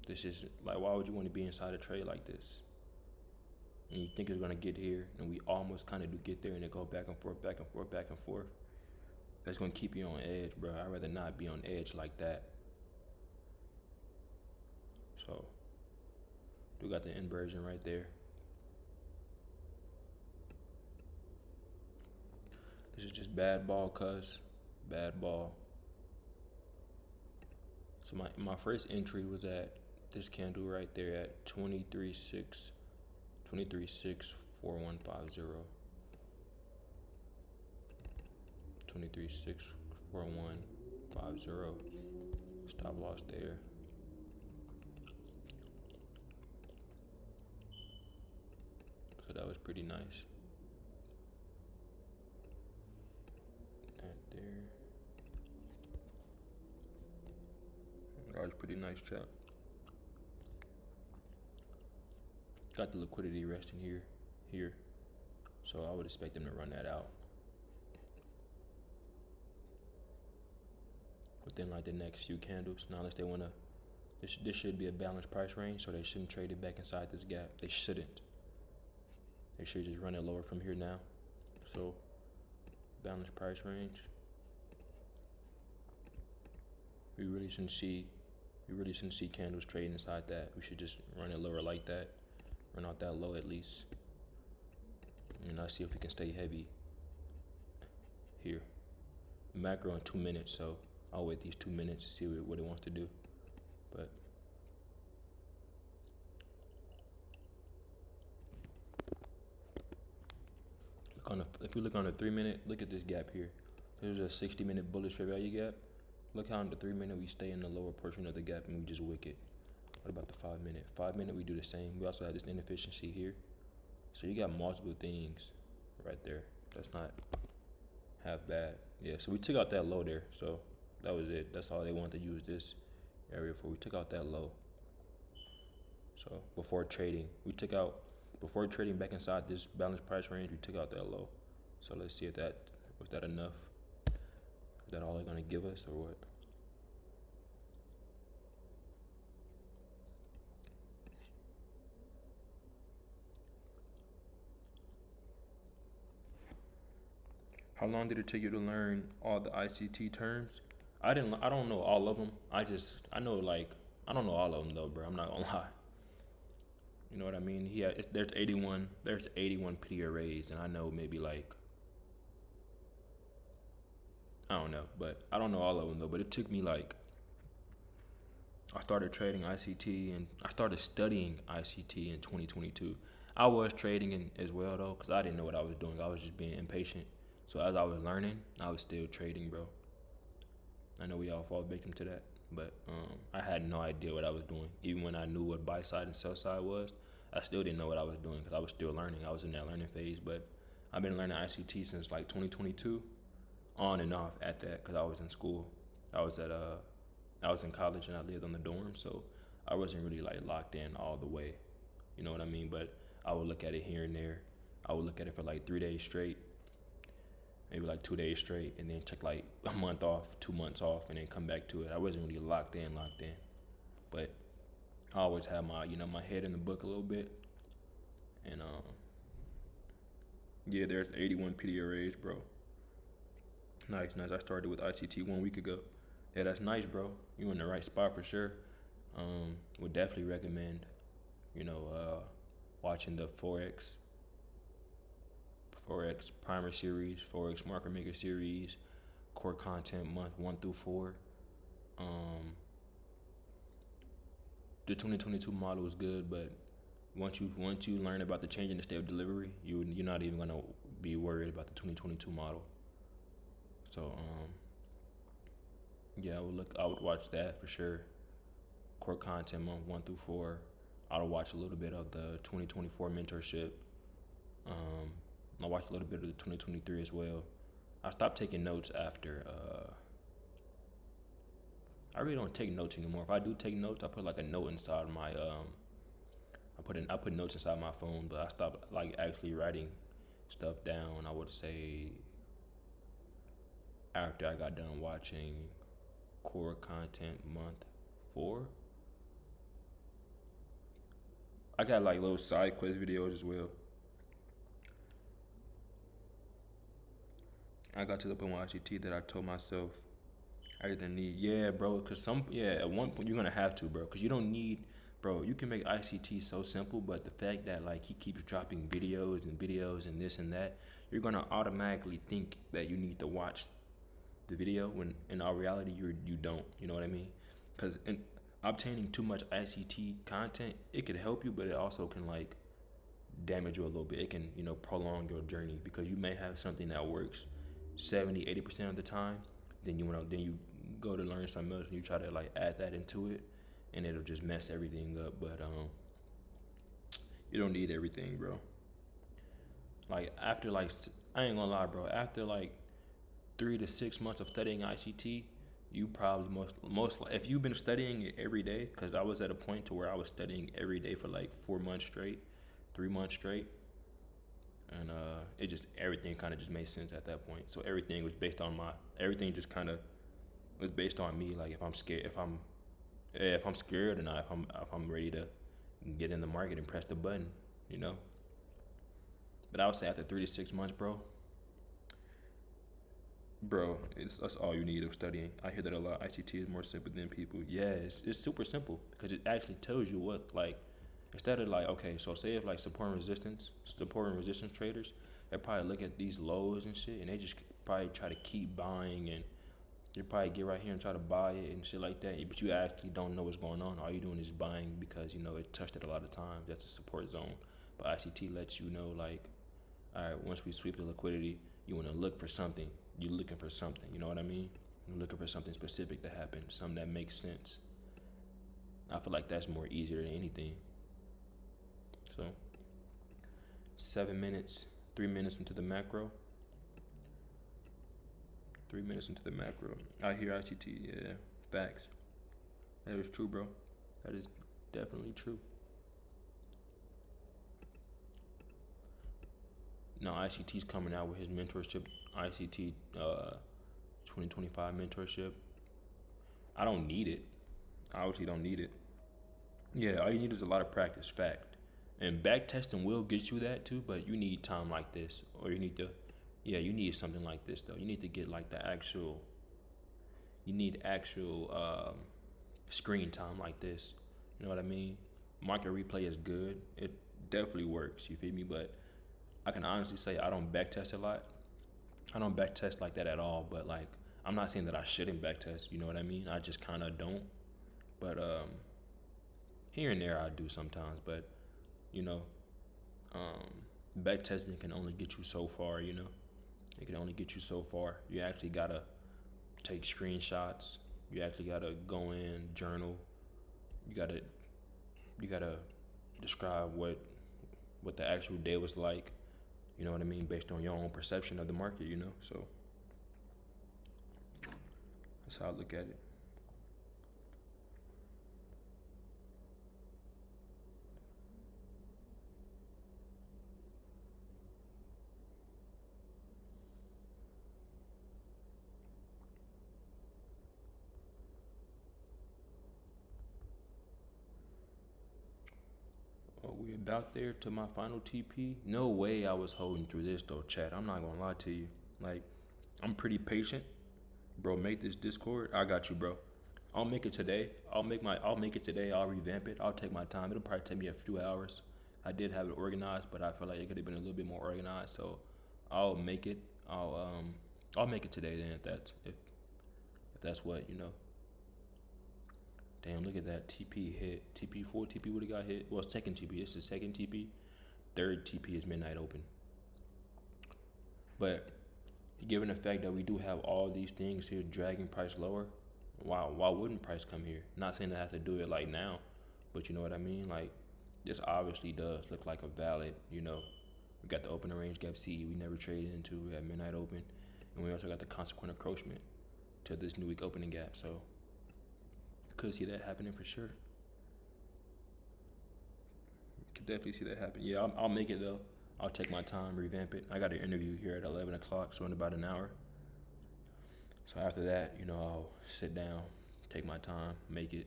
this is like, why would you want to be inside a trade like this? And you think it's gonna get here, and we almost kind of do get there, and it go back and forth, back and forth, back and forth. That's gonna keep you on edge, bro. I'd rather not be on edge like that. So, do got the inversion right there. This is just bad ball, cuz. Bad ball. So my first entry was at this candle right there at 23.6, 4150. 23.6, 4150. Stop loss there. So that was pretty nice. That there. That was pretty nice, chat. Got the liquidity resting here. So I would expect them to run that out within like the next few candles. Now, unless they wanna, this should be a balanced price range, so they shouldn't trade it back inside this gap. They shouldn't. They should just run it lower from here now. So balanced price range. We really shouldn't see candles trading inside that. We should just run it lower like that. Run out that low at least. And I'll see if we can stay heavy here. Macro in 2 minutes, so I'll wait these 2 minutes to see what it wants to do. But if you look on the 3 minute, look at this gap here. There's a 60-minute bullish fair value gap. Look how in the 3 minute we stay in the lower portion of the gap and we just wick it. What about the 5 minute? 5 minute we do the same. We also have this inefficiency here. So you got multiple things right there. That's not half bad. Yeah, so we took out that low there. So that was it. That's all they wanted to use this area for. We took out that low. So before trading back inside this balanced price range, we took out that low. So let's see if was that enough? Is that all they're gonna give us or what? How long did it take you to learn all the ICT terms? I don't know all of them. I don't know all of them though, bro. I'm not gonna lie. You know what I mean? There's 81 P arrays, and I know maybe like, I don't know, but I don't know all of them though. But it took me like, I started trading ICT and I started studying ICT in 2022. I was trading as well though, cause I didn't know what I was doing. I was just being impatient. So as I was learning, I was still trading, bro. I know we all fall victim to that, but I had no idea what I was doing. Even when I knew what buy side and sell side was, I still didn't know what I was doing because I was still learning. I was in that learning phase, but I've been learning ICT since like 2022, on and off at that, because I was in school. I was in college and I lived on the dorm, so I wasn't really like locked in all the way. You know what I mean? But I would look at it here and there. I would look at it for like 3 days straight, maybe like 2 days straight, and then check like a month off, 2 months off, and then come back to it. I wasn't really locked in, but I always had my head in the book a little bit. And yeah, there's 81 PD arrays, bro. Nice, nice. I started with ICT 1 week ago. Yeah, that's nice, bro. You in the right spot for sure. Would definitely recommend, you know, watching the Forex Primer series, Forex Market Maker series, core content month 1 through 4. Um, the 2022 model was good, but once you learn about the change in the state of delivery, you're not even gonna be worried about the 2022 model. So yeah, I would watch that for sure. Core content month 1 through 4. I would watch a little bit of the 2024 mentorship. Um, I watched a little bit of the 2023 as well. I stopped taking notes after. I really don't take notes anymore. If I do take notes, I put like a note inside my. I put notes inside my phone, but I stopped like actually writing stuff down. I would say after I got done watching core content month 4. I got like little side quest videos as well. I got to the point with ICT that I told myself I didn't need, yeah, bro, because at one point you're gonna have to, bro, because you don't need, bro, you can make ICT so simple, but the fact that like he keeps dropping videos and this and that, you're gonna automatically think that you need to watch the video when in all reality you don't, you know what I mean? Because in obtaining too much ICT content, it could help you, but it also can like damage you a little bit. It can, prolong your journey because you may have something that works 70-80% of the time. Then you go to learn something else and you try to like add that into it, and it'll just mess everything up. But you don't need everything, bro. Like after like I ain't gonna lie, bro. After like 3 to 6 months of studying ICT, you probably most if you've been studying it every day, because I was at a point to where I was studying every day for like 4 months straight, 3 months straight, and it just everything kind of just made sense at that point. So everything was based on everything just kind of was based on me. Like if I'm scared or not, if I'm ready to get in the market and press the button, you know. But I would say after 3 to 6 months, bro, that's all you need of studying. I hear that a lot. ICT is more simple than people. Yeah, it's super simple because it actually tells you what, like, instead of like, okay, so say if like support and resistance traders, they probably look at these lows and shit, and they just probably try to keep buying, and you probably get right here and try to buy it and shit like that. But you actually don't know what's going on. All you're doing is buying because it touched it a lot of times. That's a support zone. But ICT lets you know, like, all right, once we sweep the liquidity, you want to look for something. You're looking for something. You know what I mean? You're looking for something specific to happen, something that makes sense. I feel like that's more easier than anything. So 7 minutes, 3 minutes into the macro. 3 minutes into the macro. I hear ICT, yeah. Facts. That is true, bro. That is definitely true. Now ICT's coming out with his mentorship, ICT 2025 mentorship. I don't need it. I obviously don't need it. Yeah, all you need is a lot of practice, fact. And back testing will get you that too, but you need time like this. Or you need something like this though. You need to get like you need actual screen time like this. You know what I mean? Market replay is good. It definitely works, you feel me? But I can honestly say I don't backtest a lot. I don't backtest like that at all, but like I'm not saying that I shouldn't backtest, you know what I mean? I just kinda don't. But here and there I do sometimes, but you know, backtesting can only get you so far, you know. It can only get you so far. You actually gotta take screenshots. You actually gotta go in, journal. You gotta describe what the actual day was like. You know what I mean, based on your own perception of the market. You know, so that's how I look at it. Oh, we about there to my final TP. No way I was holding through this though, chat. I'm not gonna lie to you. Like, I'm pretty patient, bro. Make this Discord. I got you, bro. I'll make it today. I'll make it today. I'll revamp it. I'll take my time. It'll probably take me a few hours. I did have it organized, but I feel like it could have been a little bit more organized. So I'll make it. I'll make it today then if that's what, you know. Damn, look at that TP hit. TP4, TP would have got hit. Well, second TP. This is second TP. Third TP is midnight open. But given the fact that we do have all these things here dragging price lower, why wouldn't price come here? Not saying I have to do it like now, but you know what I mean? Like, this obviously does look like a valid, you know, we got the opening range gap C we never traded into at midnight open. And we also got the consequent encroachment to this new week opening gap. So could see that happening for sure. Could definitely see that happen. Yeah, I'll make it though. I'll take my time, revamp it. I got an interview here at 11 o'clock, so in about an hour. So after that, you know, I'll sit down, take my time, make it,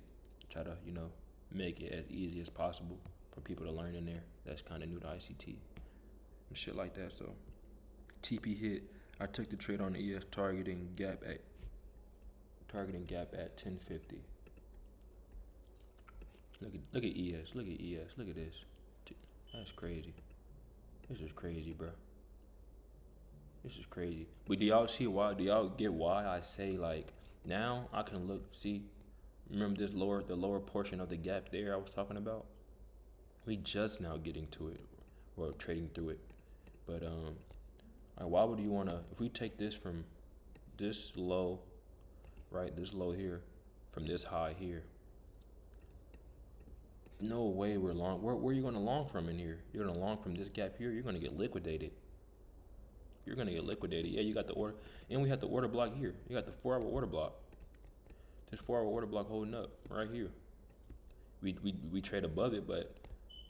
try to, you know, make it as easy as possible for people to learn in there. That's kind of new to ICT and shit like that. So TP hit. I took the trade on the ES targeting gap at 1050. Look at ES. Look at ES. Look at this. That's crazy. This is crazy, bro. This is crazy. But do y'all see why? Do y'all get why I say, like, now I can look, see, remember the lower portion of the gap there I was talking about? We just now getting to it, or trading through it. But why would you wanna, if we take this from this low, right, this low here, from this high here, no way we're long. Where are you gonna long from in here? You're gonna long from this gap here. You're gonna get liquidated. You're gonna get liquidated. Yeah, you got the order, and we have the order block here. You got the 4-hour order block. This 4-hour order block holding up right here. We trade above it, but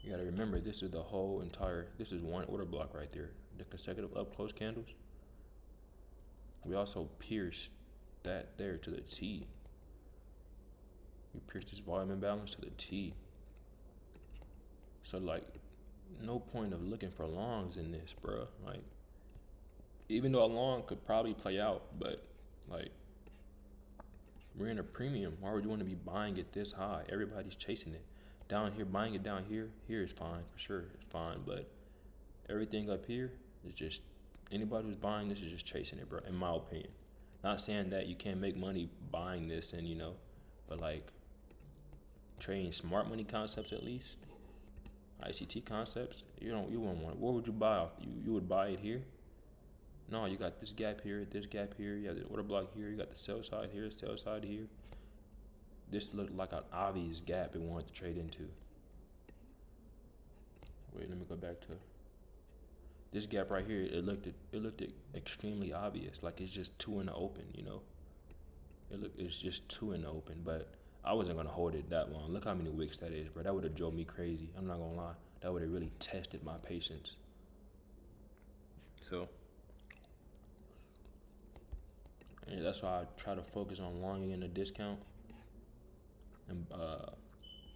you gotta remember this is the whole entire. This is one order block right there. The consecutive up close candles. We also pierced that there to the T. We pierced this volume imbalance to the T. So, like, no point of looking for longs in this, bro. Like, even though a long could probably play out, but, like, we're in a premium. Why would you want to be buying it this high? Everybody's chasing it. Down here, buying it down here is fine, for sure. It's fine, but everything up here is just, anybody who's buying this is just chasing it, bro, in my opinion. Not saying that you can't make money buying this and, you know, but, like, trading smart money concepts at least. ICT concepts, you wouldn't want it. What would you buy off? You would buy it here? No, you got this gap here, you have the order block here, you got the sell side here, sell side here. This looked like an obvious gap it wanted to trade into. Wait, let me go back to this gap right here. It looked extremely obvious, like it's just two in the open, you know. It's just two in the open, but I wasn't gonna hold it that long. Look how many wicks that is, bro. That would have drove me crazy. I'm not gonna lie. That would have really tested my patience. So, and that's why I try to focus on longing in the discount and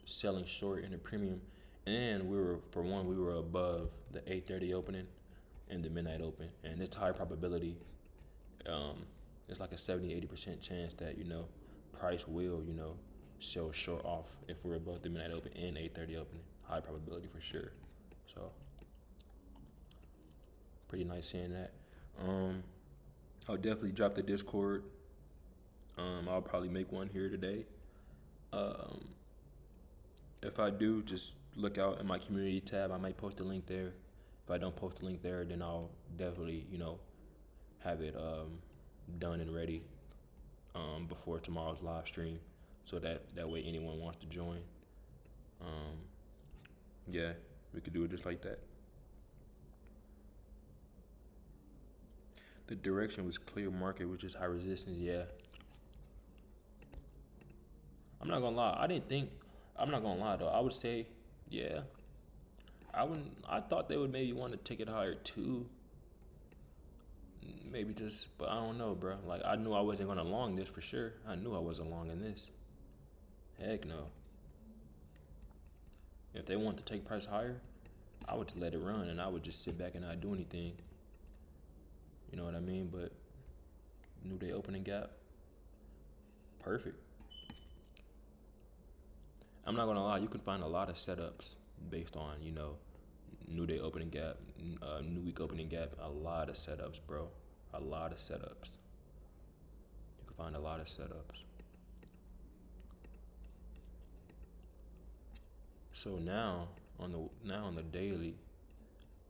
selling short in the premium. And we were above the 8:30 opening and the midnight open, and it's high probability. It's like a 70-80% chance that, you know, price will, you know, sell short off if we're above the midnight open and 8:30 opening. High probability for sure. So pretty nice seeing that. I'll definitely drop the Discord. I'll probably make one here today. If I do, just look out in my community tab. I might post a link there. If I don't post a link there, then I'll definitely, you know, have it done and ready before tomorrow's live stream, so that way anyone wants to join, yeah, we could do it just like that. The direction was clear market, which is high resistance. Yeah, I'm not gonna lie. I'm not gonna lie though. I would say, yeah, I thought they would maybe want to take it higher too. Maybe just, but I don't know, bro. Like, I knew I wasn't gonna long this for sure. I knew I wasn't long in this. Heck no. If they want to take price higher, I would just let it run and I would just sit back and not do anything. You know what I mean? But new day opening gap, perfect. I'm not gonna lie, you can find a lot of setups based on, new day opening gap, new week opening gap. A lot of setups, bro. A lot of setups. You can find a lot of setups. So now on the daily,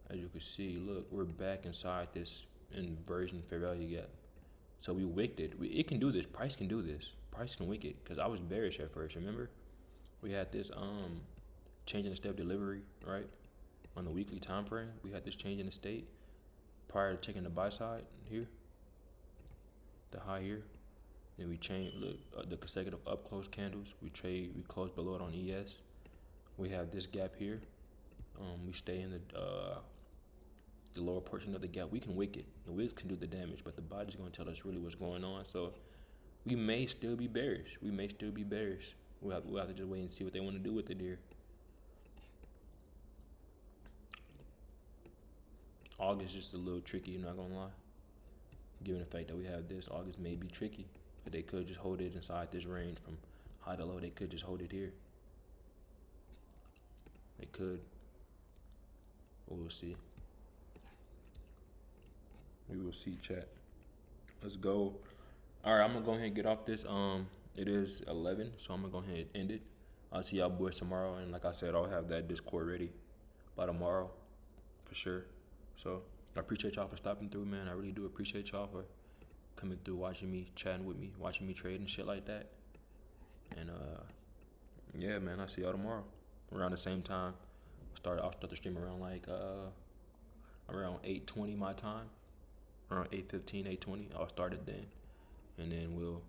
as you can see, look, we're back inside this inversion fair value gap. So we wicked it. It can do this. Price can do this. Price can wick it. Cause I was bearish at first. Remember, we had this change in the step delivery, right? On the weekly time frame, we had this change in the state prior to checking the buy side here, the high here. Then we change. Look, the consecutive up close candles. We close below it on ES. We have this gap here. We stay in the lower portion of the gap. We can wick it. The wicks can do the damage, but the body's gonna tell us really what's going on. So we may still be bearish. We'll have to just wait and see what they want to do with it here. August is just a little tricky, I'm not gonna lie. Given the fact that we have this, August may be tricky. But they could just hold it inside this range from high to low. They could just hold it here. They could. But we'll see. We will see, chat. Let's go. All right, I'm gonna go ahead and get off this. It is 11, so I'm gonna go ahead and end it. I'll see y'all boys tomorrow, and like I said, I'll have that Discord ready by tomorrow, for sure. So I appreciate y'all for stopping through, man. I really do appreciate y'all for coming through, watching me, chatting with me, watching me trade and shit like that. And yeah, man, I'll see y'all tomorrow around the same time. I'll start the stream around around 8:20 my time, around 8:15, 8:20. I'll start it then, and then we'll